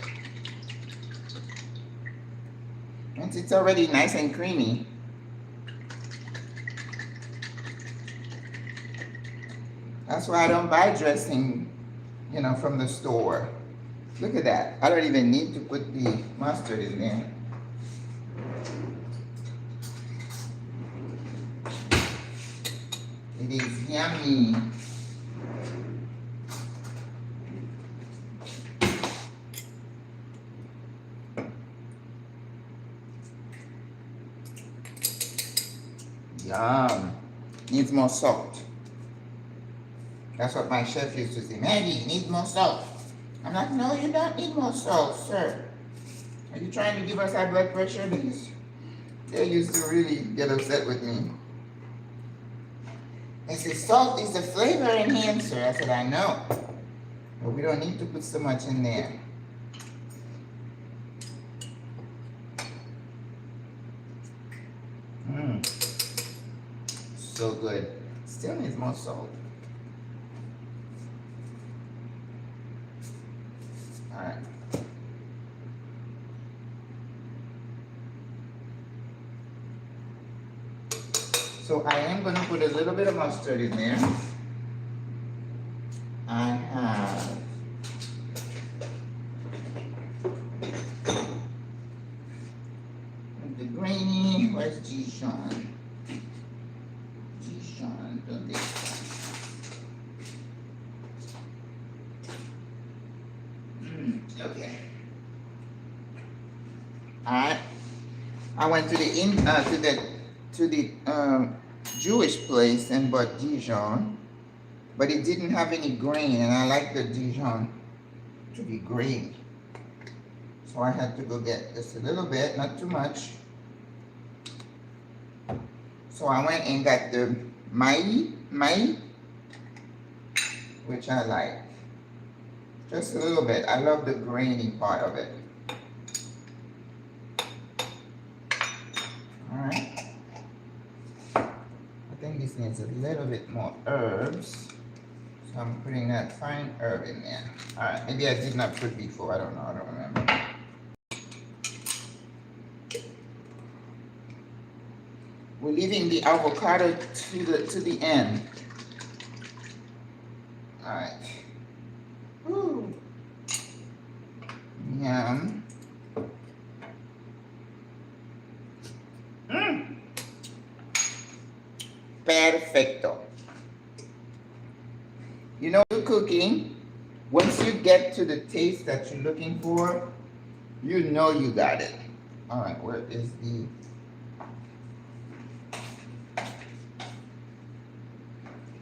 once it's already nice and creamy, that's why I don't buy dressing, from the store. Look at that. I don't even need to put the mustard in there. It is yummy. Yum. Needs more salt. That's what my chef used to say. Maggie, you need more salt. I'm like, no, you don't need more salt, sir. Are you trying to give us high blood pressure? They used to really get upset with me. They said, salt is a flavor enhancer. I said, I know. But we don't need to put so much in there. So good. Still needs more salt. All right. So I am going to put a little bit of mustard in there. I have the grainy. Where's Dijon? Okay. All right. I went to the Jewish place and bought Dijon, but it didn't have any grain, and I like the Dijon to be grainy. So I had to go get just a little bit, not too much. So I went and got the mai, which I like. Just a little bit. I love the grainy part of it. Alright. I think this needs a little bit more herbs. So I'm putting that fine herb in there. Alright, maybe I did not put before. I don't know. I don't remember. We're leaving the avocado to the end. All right. Woo. Yum. Perfecto. You know, cooking, once you get to the taste that you're looking for, you know you got it. All right, where is the...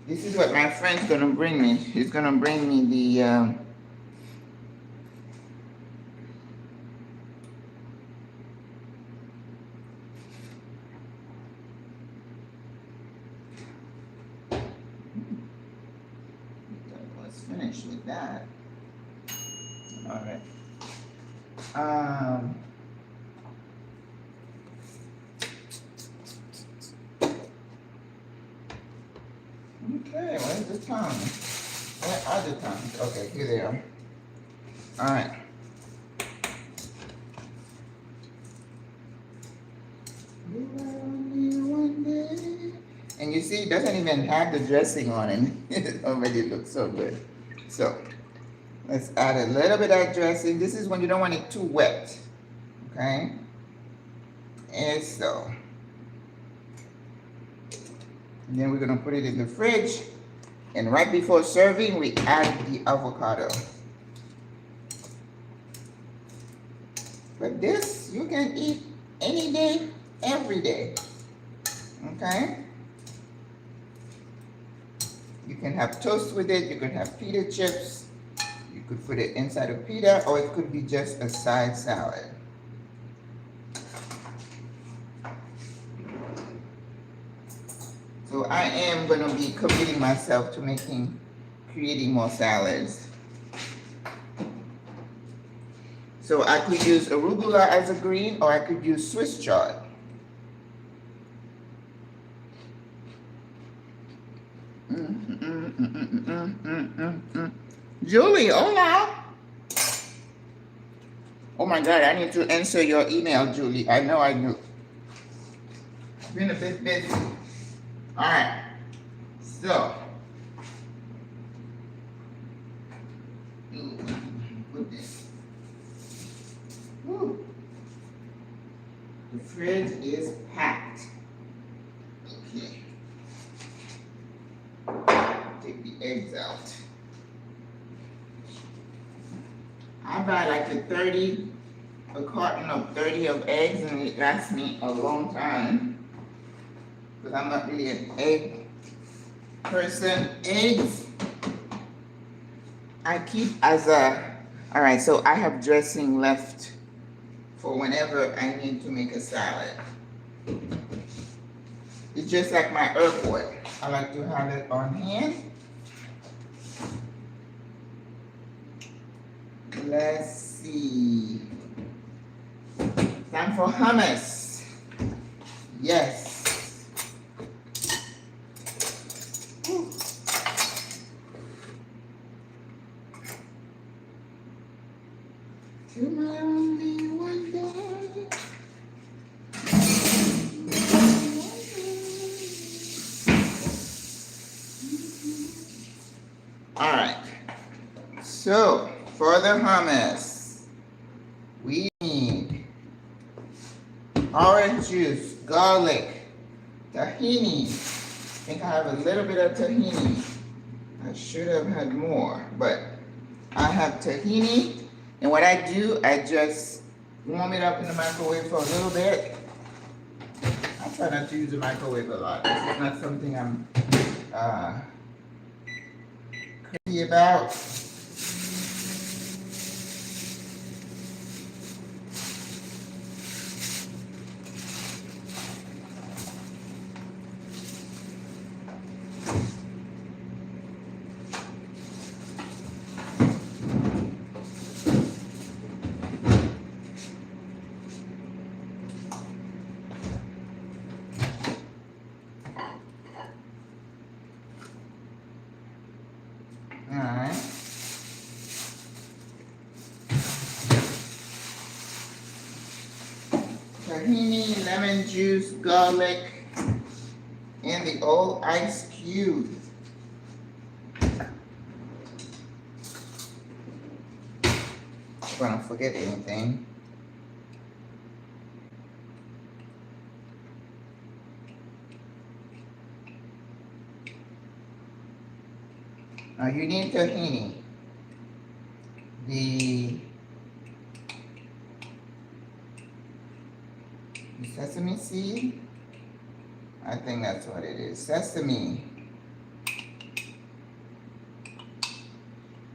This is what my friend's gonna bring me. He's gonna bring me the let's finish with that. All right. Okay, where's the tongues? Where are the tongues? Okay, here they are. All right. And you see, it doesn't even have the dressing on it. It already looks so good. So, let's add a little bit of dressing. This is when you don't want it too wet. Okay? And so. And then we're going to put it in the fridge. And right before serving, we add the avocado. But this, you can eat any day, every day. Okay? You can have toast with it. You can have pita chips. You could put it inside of pita, or it could be just a side salad. So I am going to be committing myself to creating more salads. So I could use arugula as a green, or I could use Swiss chard. Julie, hola. Oh my God, I need to answer your email, Julie. I know I knew. Been a bit busy. All right, so put this. Woo. The fridge is packed. Okay. Take the eggs out. I buy like a carton of 30 of eggs, and it lasts me a long time. Because I'm not really an egg person. Eggs, I keep as a, all right, so I have dressing left for whenever I need to make a salad. It's just like my herb oil. I like to have it on hand. Let's see. Time for hummus. Yes. To my only one day. All right. So for the hummus, we need orange juice, garlic, tahini. I think I have a little bit of tahini. I should have had more, but I have tahini. And what I do, I just warm it up in the microwave for a little bit. I try not to use the microwave a lot. This is not something I'm crazy about. Alright. Tahini, lemon juice, garlic, and the old ice cube. If I don't forget anything. Now you need tahini. The sesame seed, I think that's what it is. Sesame.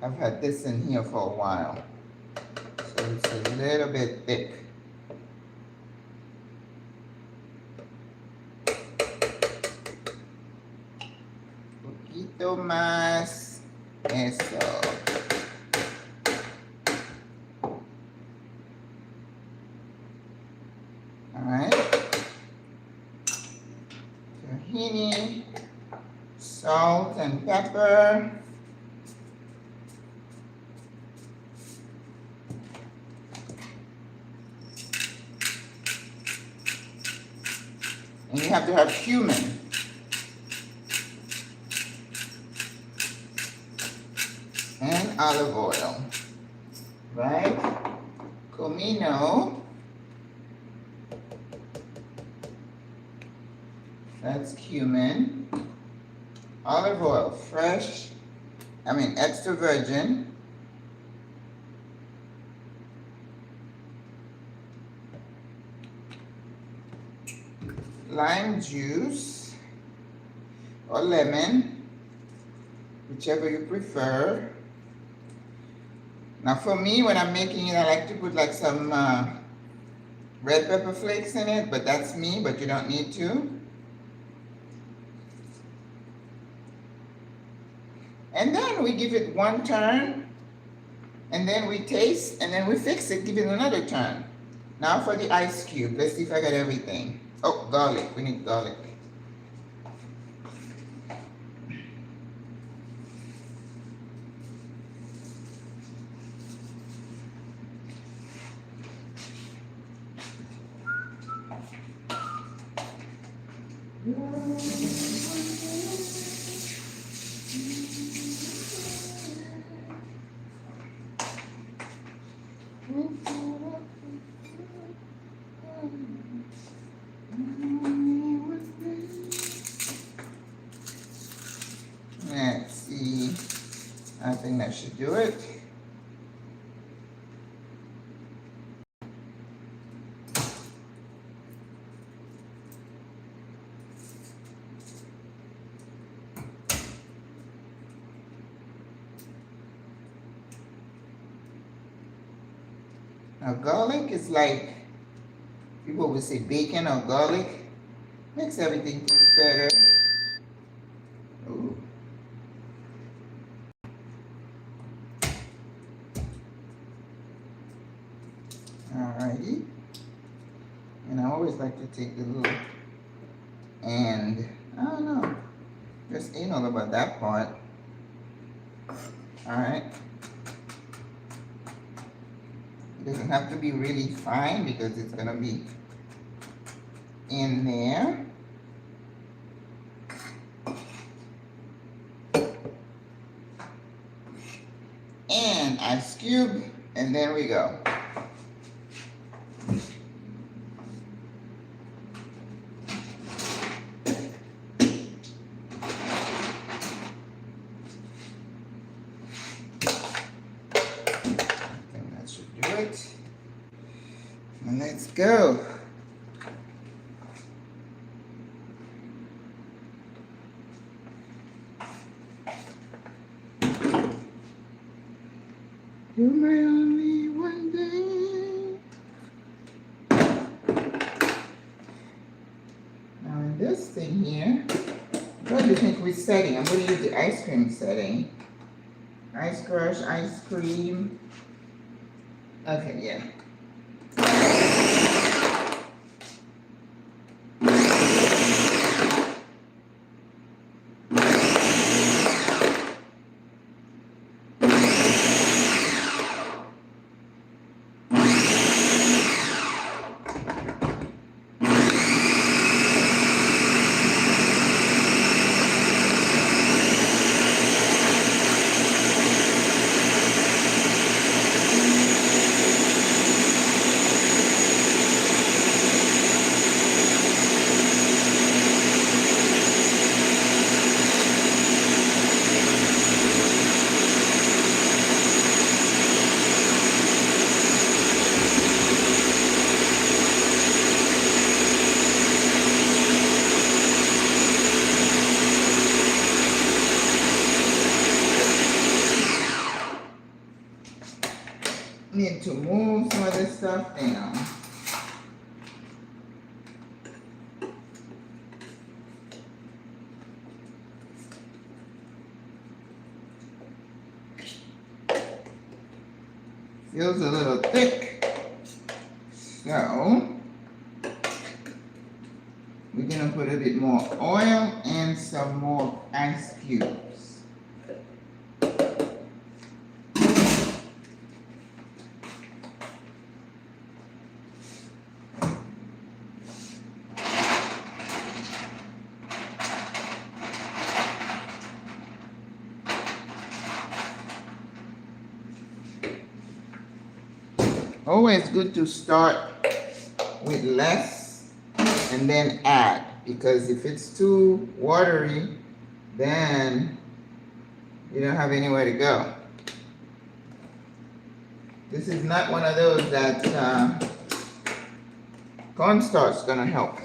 I've had this in here for a while, so it's a little bit thick. Poquito más. Eso. Alright. Tahini, salt and pepper. And you have to have cumin. And olive oil. Right? Comino. That's cumin. Olive oil, fresh, extra virgin. Lime juice or lemon, whichever you prefer. Now for me, when I'm making it, I like to put like some red pepper flakes in it, but that's me, but you don't need to. And then we give it one turn, and then we taste, and then we fix it, give it another turn. Now for the ice cube, let's see if I got everything. Oh, garlic, we need garlic. Let's see, I think that should do it. Now garlic is like, people would say bacon or garlic. Makes everything taste better. Ooh. Alrighty. And I always like to take the little and, I don't know, just ain't all about that part. Alright. It doesn't have to be really fine because it's going to be in there. And ice cube, and there we go. And let's go. You're my only one day. Now in this thing here, what do you think we're setting? I'm going to use the ice cream setting. Ice crush, ice cream. Okay, yeah. Need to move some of this stuff down. Feels a little thick, so we're gonna put a bit more oil and some more ice cubes. Always good to start with less and then add, because if it's too watery, then you don't have anywhere to go. This is not one of those that cornstarch is gonna help.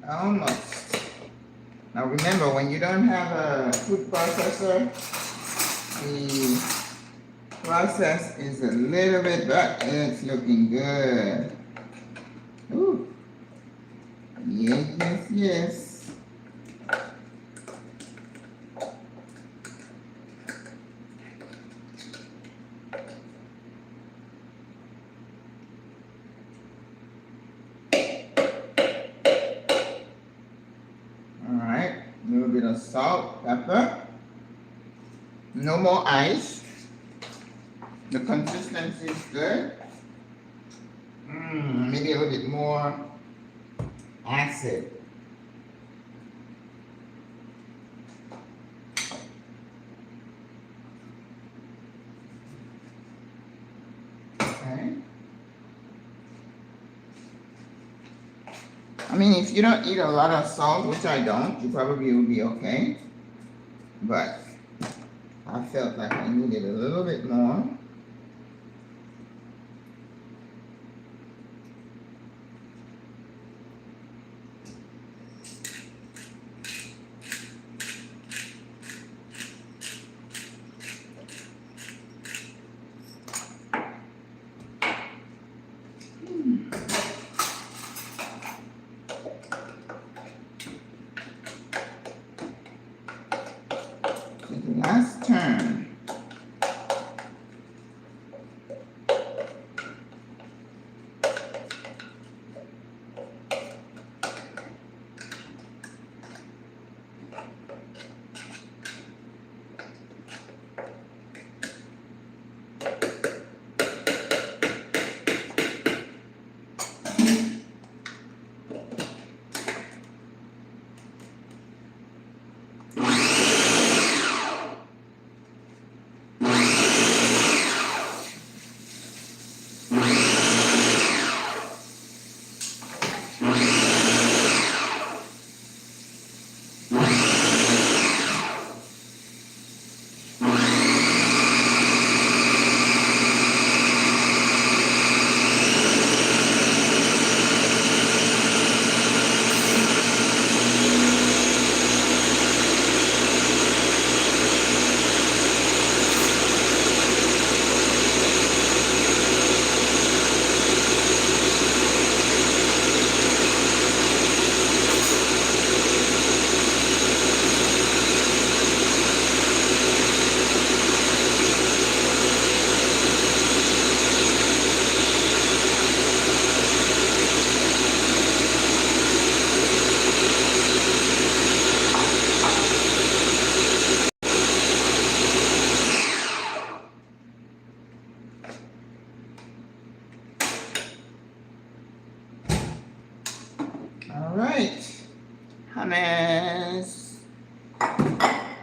Almost. Now remember, when you don't have a food processor, the process is a little bit, but it's looking good. Ooh. Yes, yes, yes. Salt, pepper, no more ice. The consistency is good. Maybe a little bit more acid. Okay. I mean, if you don't eat a lot of salt, which I don't, you probably will be okay. But I felt like I needed a little bit more. All right, hummus. I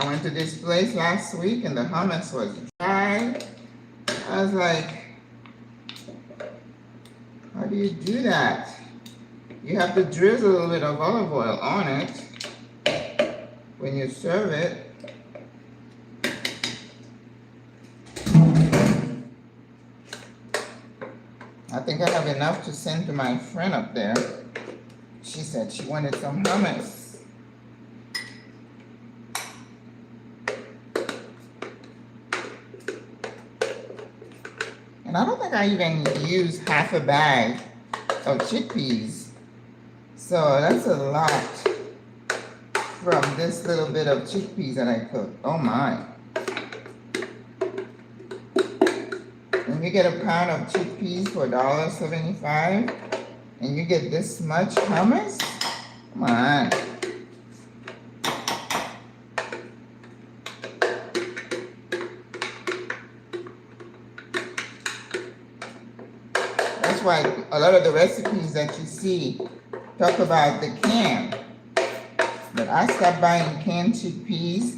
went to this place last week and the hummus was dry. I was like, how do you do that? You have to drizzle a little bit of olive oil on it when you serve it. I think I have enough to send to my friend up there. She said she wanted some hummus. And I don't think I even used half a bag of chickpeas. So that's a lot from this little bit of chickpeas that I cooked. Oh my. When you get a pound of chickpeas for $1.75 and you get this much hummus, come on. That's why a lot of the recipes that you see talk about the can. But I stopped buying canned chickpeas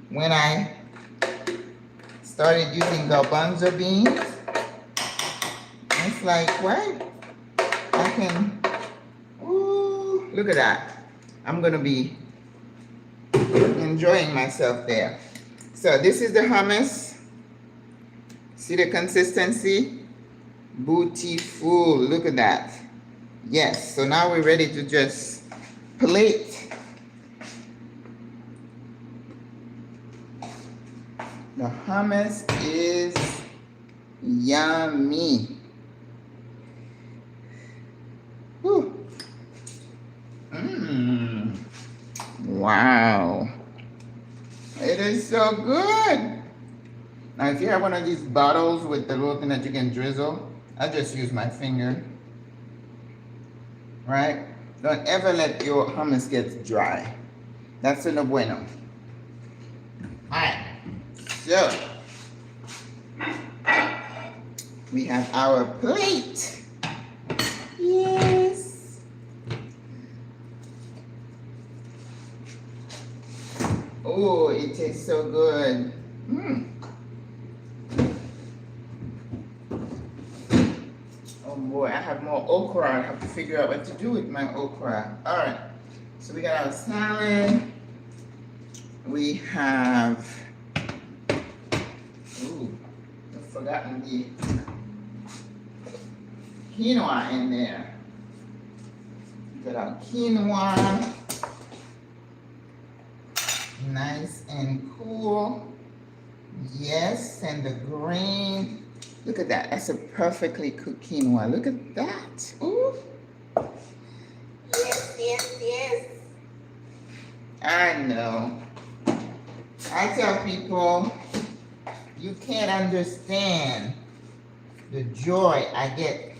when I started using garbanzo beans. It's like, what? I can, ooh, look at that. I'm gonna be enjoying myself there. So this is the hummus. See the consistency? Beautiful, look at that. Yes, so now we're ready to just plate. The hummus is yummy. Whew. Wow. It is so good. Now if you have one of these bottles with the little thing that you can drizzle, I just use my finger. Right? Don't ever let your hummus get dry. That's no bueno. Alright. So we have our plate. Yes. Oh, it tastes so good. Oh boy, I have more okra. I have to figure out what to do with my okra. Alright. So we got our salad. We have, ooh, I've forgotten the quinoa in there. Got our quinoa. Nice and cool. Yes, and the grain. Look at that. That's a perfectly cooked quinoa. Look at that. Ooh. Yes, yes, yes. I know. I tell people, you can't understand the joy I get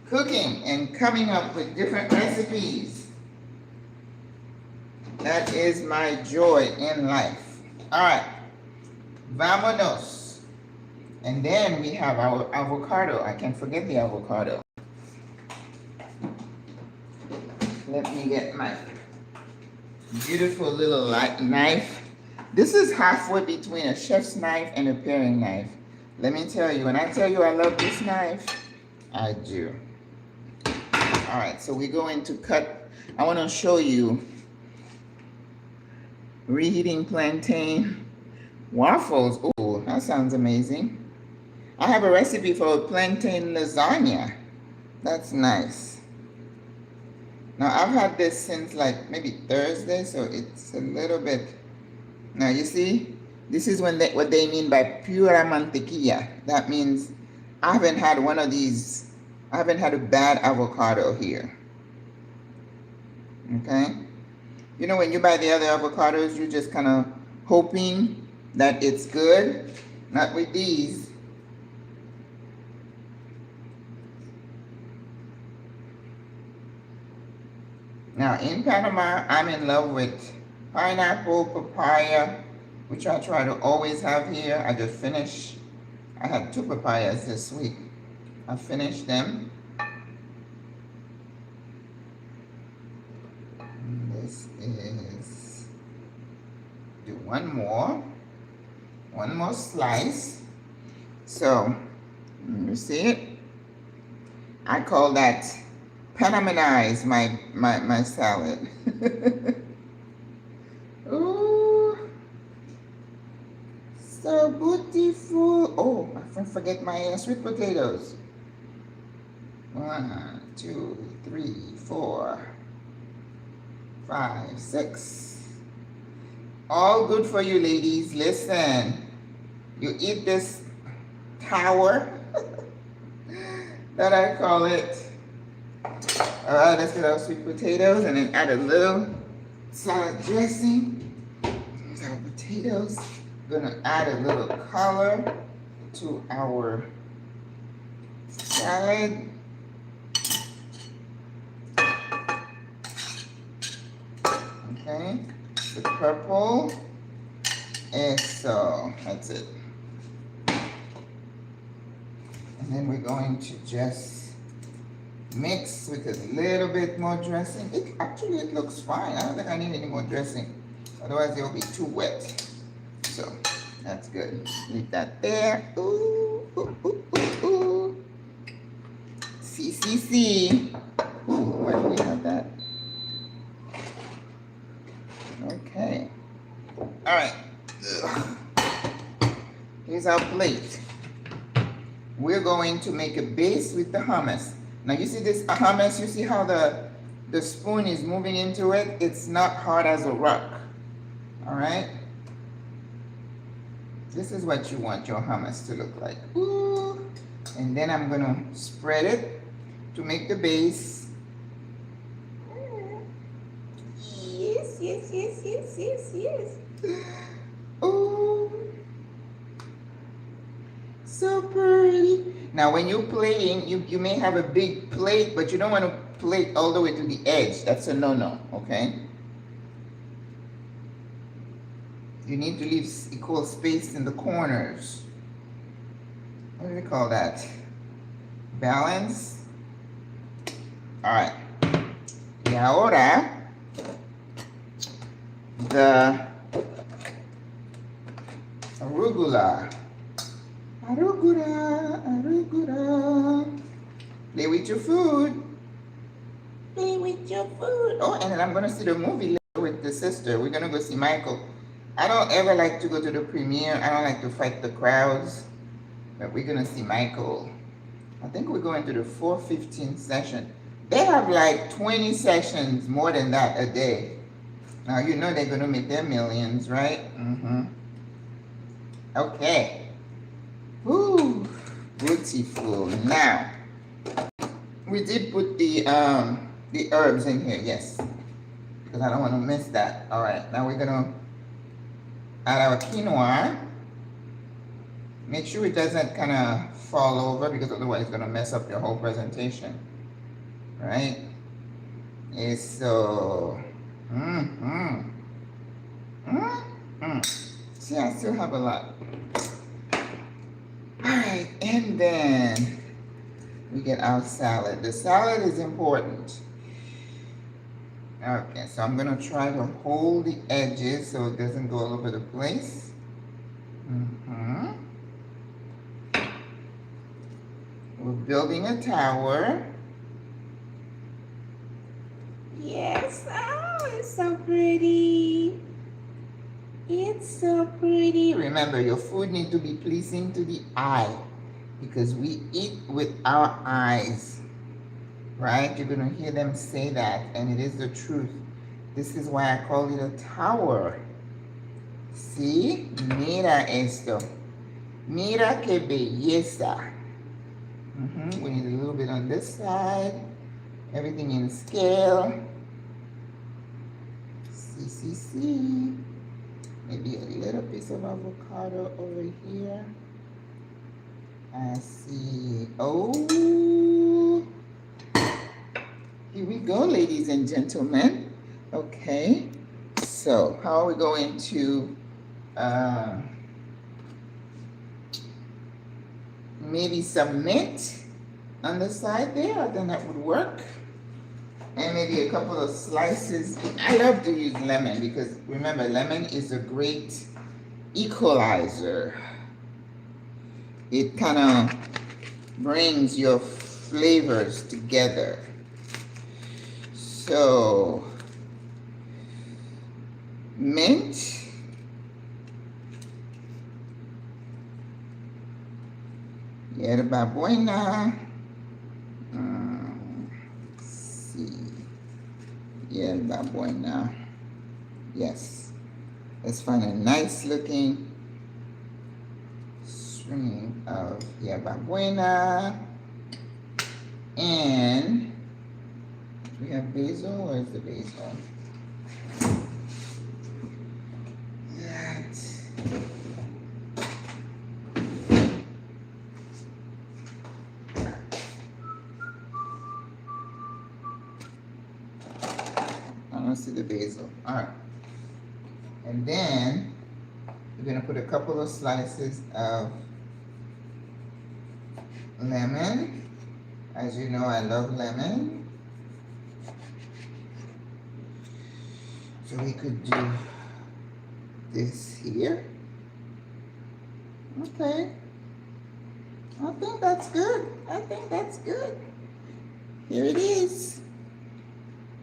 cooking and coming up with different recipes. That is my joy in life. All right, vámonos. And then we have our avocado. I can't forget the avocado. Let me get my beautiful little knife. This is halfway between a chef's knife and a paring knife. Let me tell you, when I tell you I love this knife, I do. All right, so we're going to cut. I want to show you reheating plantain waffles. Oh, that sounds amazing. I have a recipe for a plantain lasagna. That's nice. Now I've had this since like maybe Thursday, so it's a little bit. Now you see, this is when what they mean by pura mantequilla. That means I haven't had one of these. I haven't had a bad avocado here. Okay? You know, when you buy the other avocados, you're just kind of hoping that it's good. Not with these. Now in Panama, I'm in love with pineapple, papaya, which I try to always have here. I just finished. I had 2 papayas this week. I finished them. And this is, do one more slice. So, you see it? I call that Panamanize my salad. Ooh, so beautiful. Oh, I forget my sweet potatoes. 1, 2, 3, 4, 5, 6. All good for you, ladies. Listen, you eat this tower that I call it. All right, let's get our sweet potatoes and then add a little salad dressing. Here's our potatoes. We're gonna add a little color to our salad. Okay, the purple. And so that's it. And then we're going to just mix with a little bit more dressing. It looks fine. I don't think I need any more dressing. Otherwise it'll be too wet. So that's good. Leave that there. Ooh, ooh, ooh, ooh, ooh. See. Ooh, why do we have that? Okay. All right. Ugh. Here's our plate. We're going to make a base with the hummus. Now you see this hummus, you see how the spoon is moving into it? It's not hard as a rock. All right? This is what you want your hummus to look like. Ooh. And then I'm gonna spread it to make the base. Yes. Ooh. So pretty. Now when you're plating, you may have a big plate, but you don't want to plate all the way to the edge. That's a no-no, okay? You need to leave equal space in the corners. What do we call that? Balance. All right. Y ahora, the arugula. Arugula. Play with your food. Oh, and then I'm going to see the movie later with the sister. We're going to go see Michael. I don't ever like to go to the premiere. I don't like to fight the crowds. But we're going to see Michael. I think we're going to the 4:15 session. They have like 20 sessions, more than that a day. Now, you know they're going to make their millions, right? Mm-hmm. Okay. Ooh, beautiful. Now, we did put the herbs in here, yes, because I don't want to miss that. All right, now we're gonna add our quinoa. Make sure it doesn't kind of fall over, because otherwise it's gonna mess up your whole presentation, right? So, see, I still have a lot. All right, and then we get our salad. The salad is important. Okay, so I'm gonna try to hold the edges so it doesn't go all over the place. We're building a tower. Yes, oh, it's so pretty. It's so pretty. Remember, your food needs to be pleasing to the eye, because we eat with our eyes, right? You're going to hear them say that, and it is the truth. This is why I call it a tower. See? Mira esto. Mira que belleza. We need a little bit on this side. Everything in scale. See. Maybe a little piece of avocado over here. I see. Oh, here we go, ladies and gentlemen. Okay, so how are we going to maybe some mint on the side there. I think that would work. And maybe a couple of slices. I love to use lemon because remember, lemon is a great equalizer. It kind of brings your flavors together. So, mint. Yerba buena. Let's see. Yerba buena. Yes. Let's find a nice looking string of yerba buena. And we have basil. Where's the basil? See the basil. All right. And then we're going to put a couple of slices of lemon. As you know, I love lemon. So we could do this here. Okay. I think that's good. I think that's good. Here it is.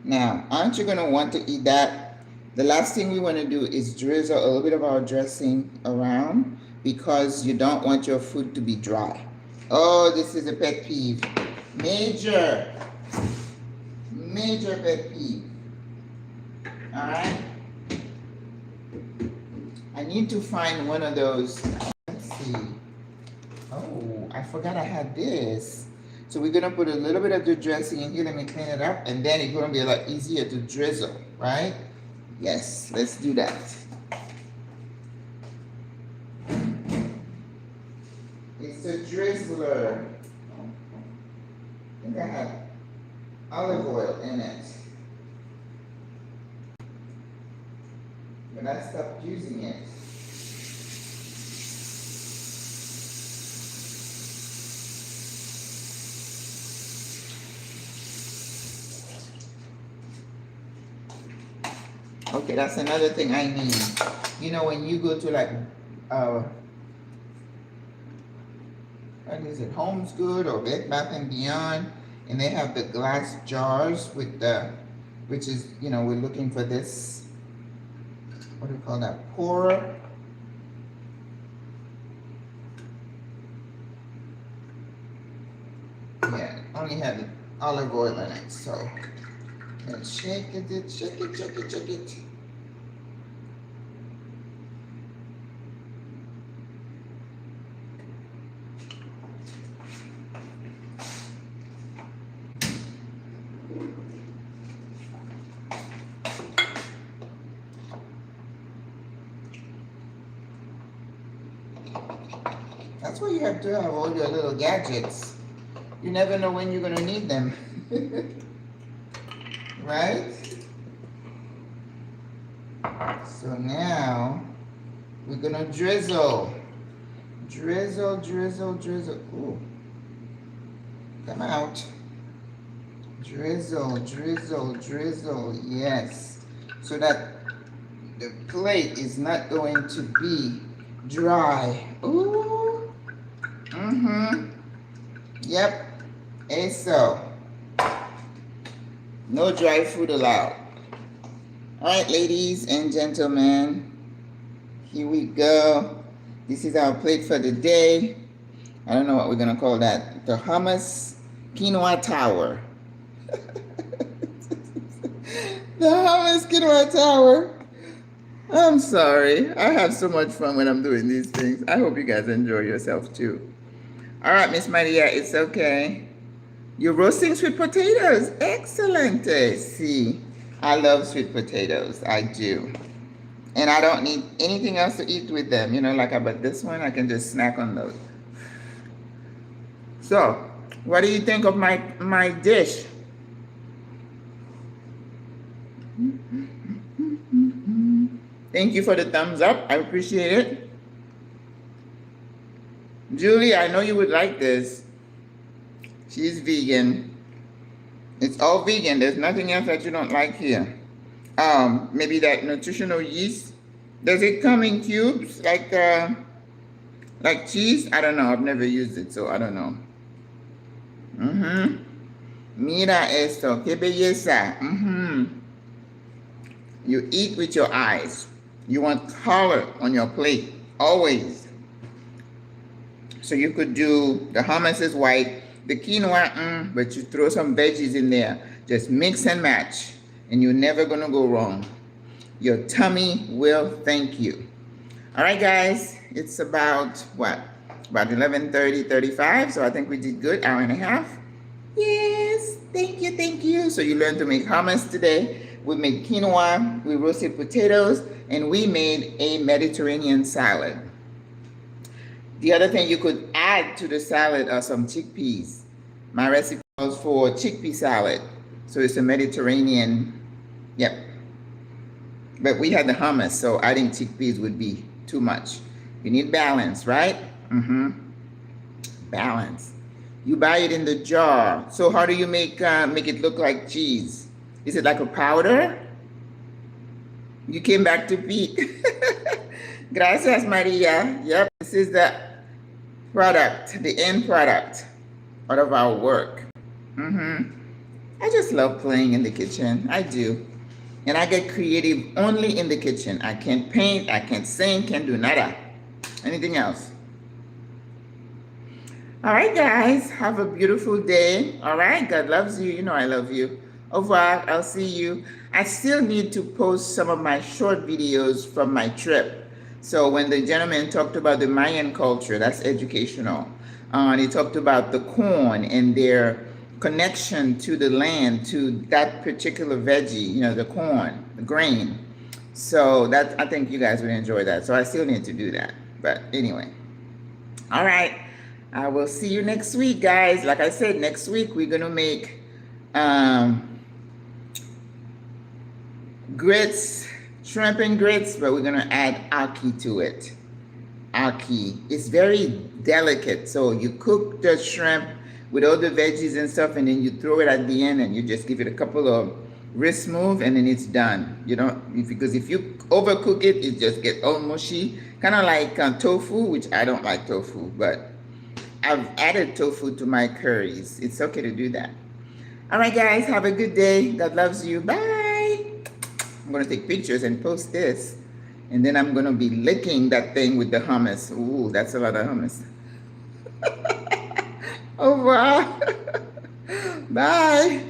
Now, aren't you going to want to eat that? The last thing we want to do is drizzle a little bit of our dressing around because you don't want your food to be dry. Oh, this is a pet peeve. Major pet peeve. All right? I need to find one of those. Let's see. Oh, I forgot I had this. So we're gonna put a little bit of the dressing in here. Let me clean it up, and then it's gonna be a lot easier to drizzle, right? Yes, let's do that. It's a drizzler. I think I have olive oil in it, but I stopped using it. Okay, that's another thing I need. You know, when you go to like, what is it, Home's Good or Bed Bath and Beyond, and they have the glass jars with the, which is, you know, we're looking for this, what do you call that, pourer. Yeah, only had olive oil in it, so let's shake it, shake it, shake it, shake it. That's why you have to have all your little gadgets. You never know when you're going to need them. Right? So now we're going to drizzle. Drizzle, drizzle, drizzle. Ooh. Come out. Drizzle, drizzle, drizzle. Yes. So that the plate is not going to be dry. Ooh. Yep. So. No dry food allowed. All right, ladies and gentlemen. Here we go. This is our plate for the day. I don't know what we're going to call that. The hummus quinoa tower. The hummus quinoa tower. I'm sorry. I have so much fun when I'm doing these things. I hope you guys enjoy yourself too. All right, Miss Maria, it's okay. You're roasting sweet potatoes. Excellent. See, I love sweet potatoes. I do. And I don't need anything else to eat with them. You know, like about this one, I can just snack on those. So, what do you think of my dish? Thank you for the thumbs up. I appreciate it. Julie, I know you would like this. She's vegan. It's all vegan. There's nothing else that you don't like here. Maybe that nutritional yeast. Does it come in cubes like cheese? I don't know. I've never used it, so I don't know. Mira esto, qué belleza. You eat with your eyes. You want color on your plate, always. So you could do, the hummus is white, the quinoa, but you throw some veggies in there. Just mix and match, and you're never gonna go wrong. Your tummy will thank you. All right, guys, it's about, what? About 11:30, 35, so I think we did good, hour and a half. Yes, thank you, thank you. So you learned to make hummus today. We made quinoa, we roasted potatoes, and we made a Mediterranean salad. The other thing you could add to the salad are some chickpeas. My recipe calls for chickpea salad. So it's a Mediterranean, yep. But we had the hummus, so adding chickpeas would be too much. You need balance, right? Balance. You buy it in the jar. So how do you make it look like cheese? Is it like a powder? You came back to peek. Gracias, Maria. Yep, this is the product, the end product out of our work. I just love playing in the kitchen. I do. And I get creative only in the kitchen. I can't paint, I can't sing, can't do nada. Anything else? All right, guys, have a beautiful day. All right, God loves you. You know I love you. Au revoir, I'll see you. I still need to post some of my short videos from my trip. So when the gentleman talked about the Mayan culture, that's educational. And he talked about the corn and their connection to the land, to that particular veggie, you know, the corn, the grain. So that, I think you guys would enjoy that. So I still need to do that. But anyway, all right. I will see you next week, guys. Like I said, next week we're going to make grits, shrimp and grits, but we're going to add ackee to it. Ackee. It's very delicate. So you cook the shrimp with all the veggies and stuff, and then you throw it at the end, and you just give it a couple of wrist move, and then it's done. You know, because if you overcook it, it just gets all mushy. Kind of like tofu, which I don't like tofu, but I've added tofu to my curries. It's okay to do that. All right, guys, have a good day. God loves you. Bye. I'm going to take pictures and post this. And then I'm going to be licking that thing with the hummus. Ooh, that's a lot of hummus. Oh, wow. Bye.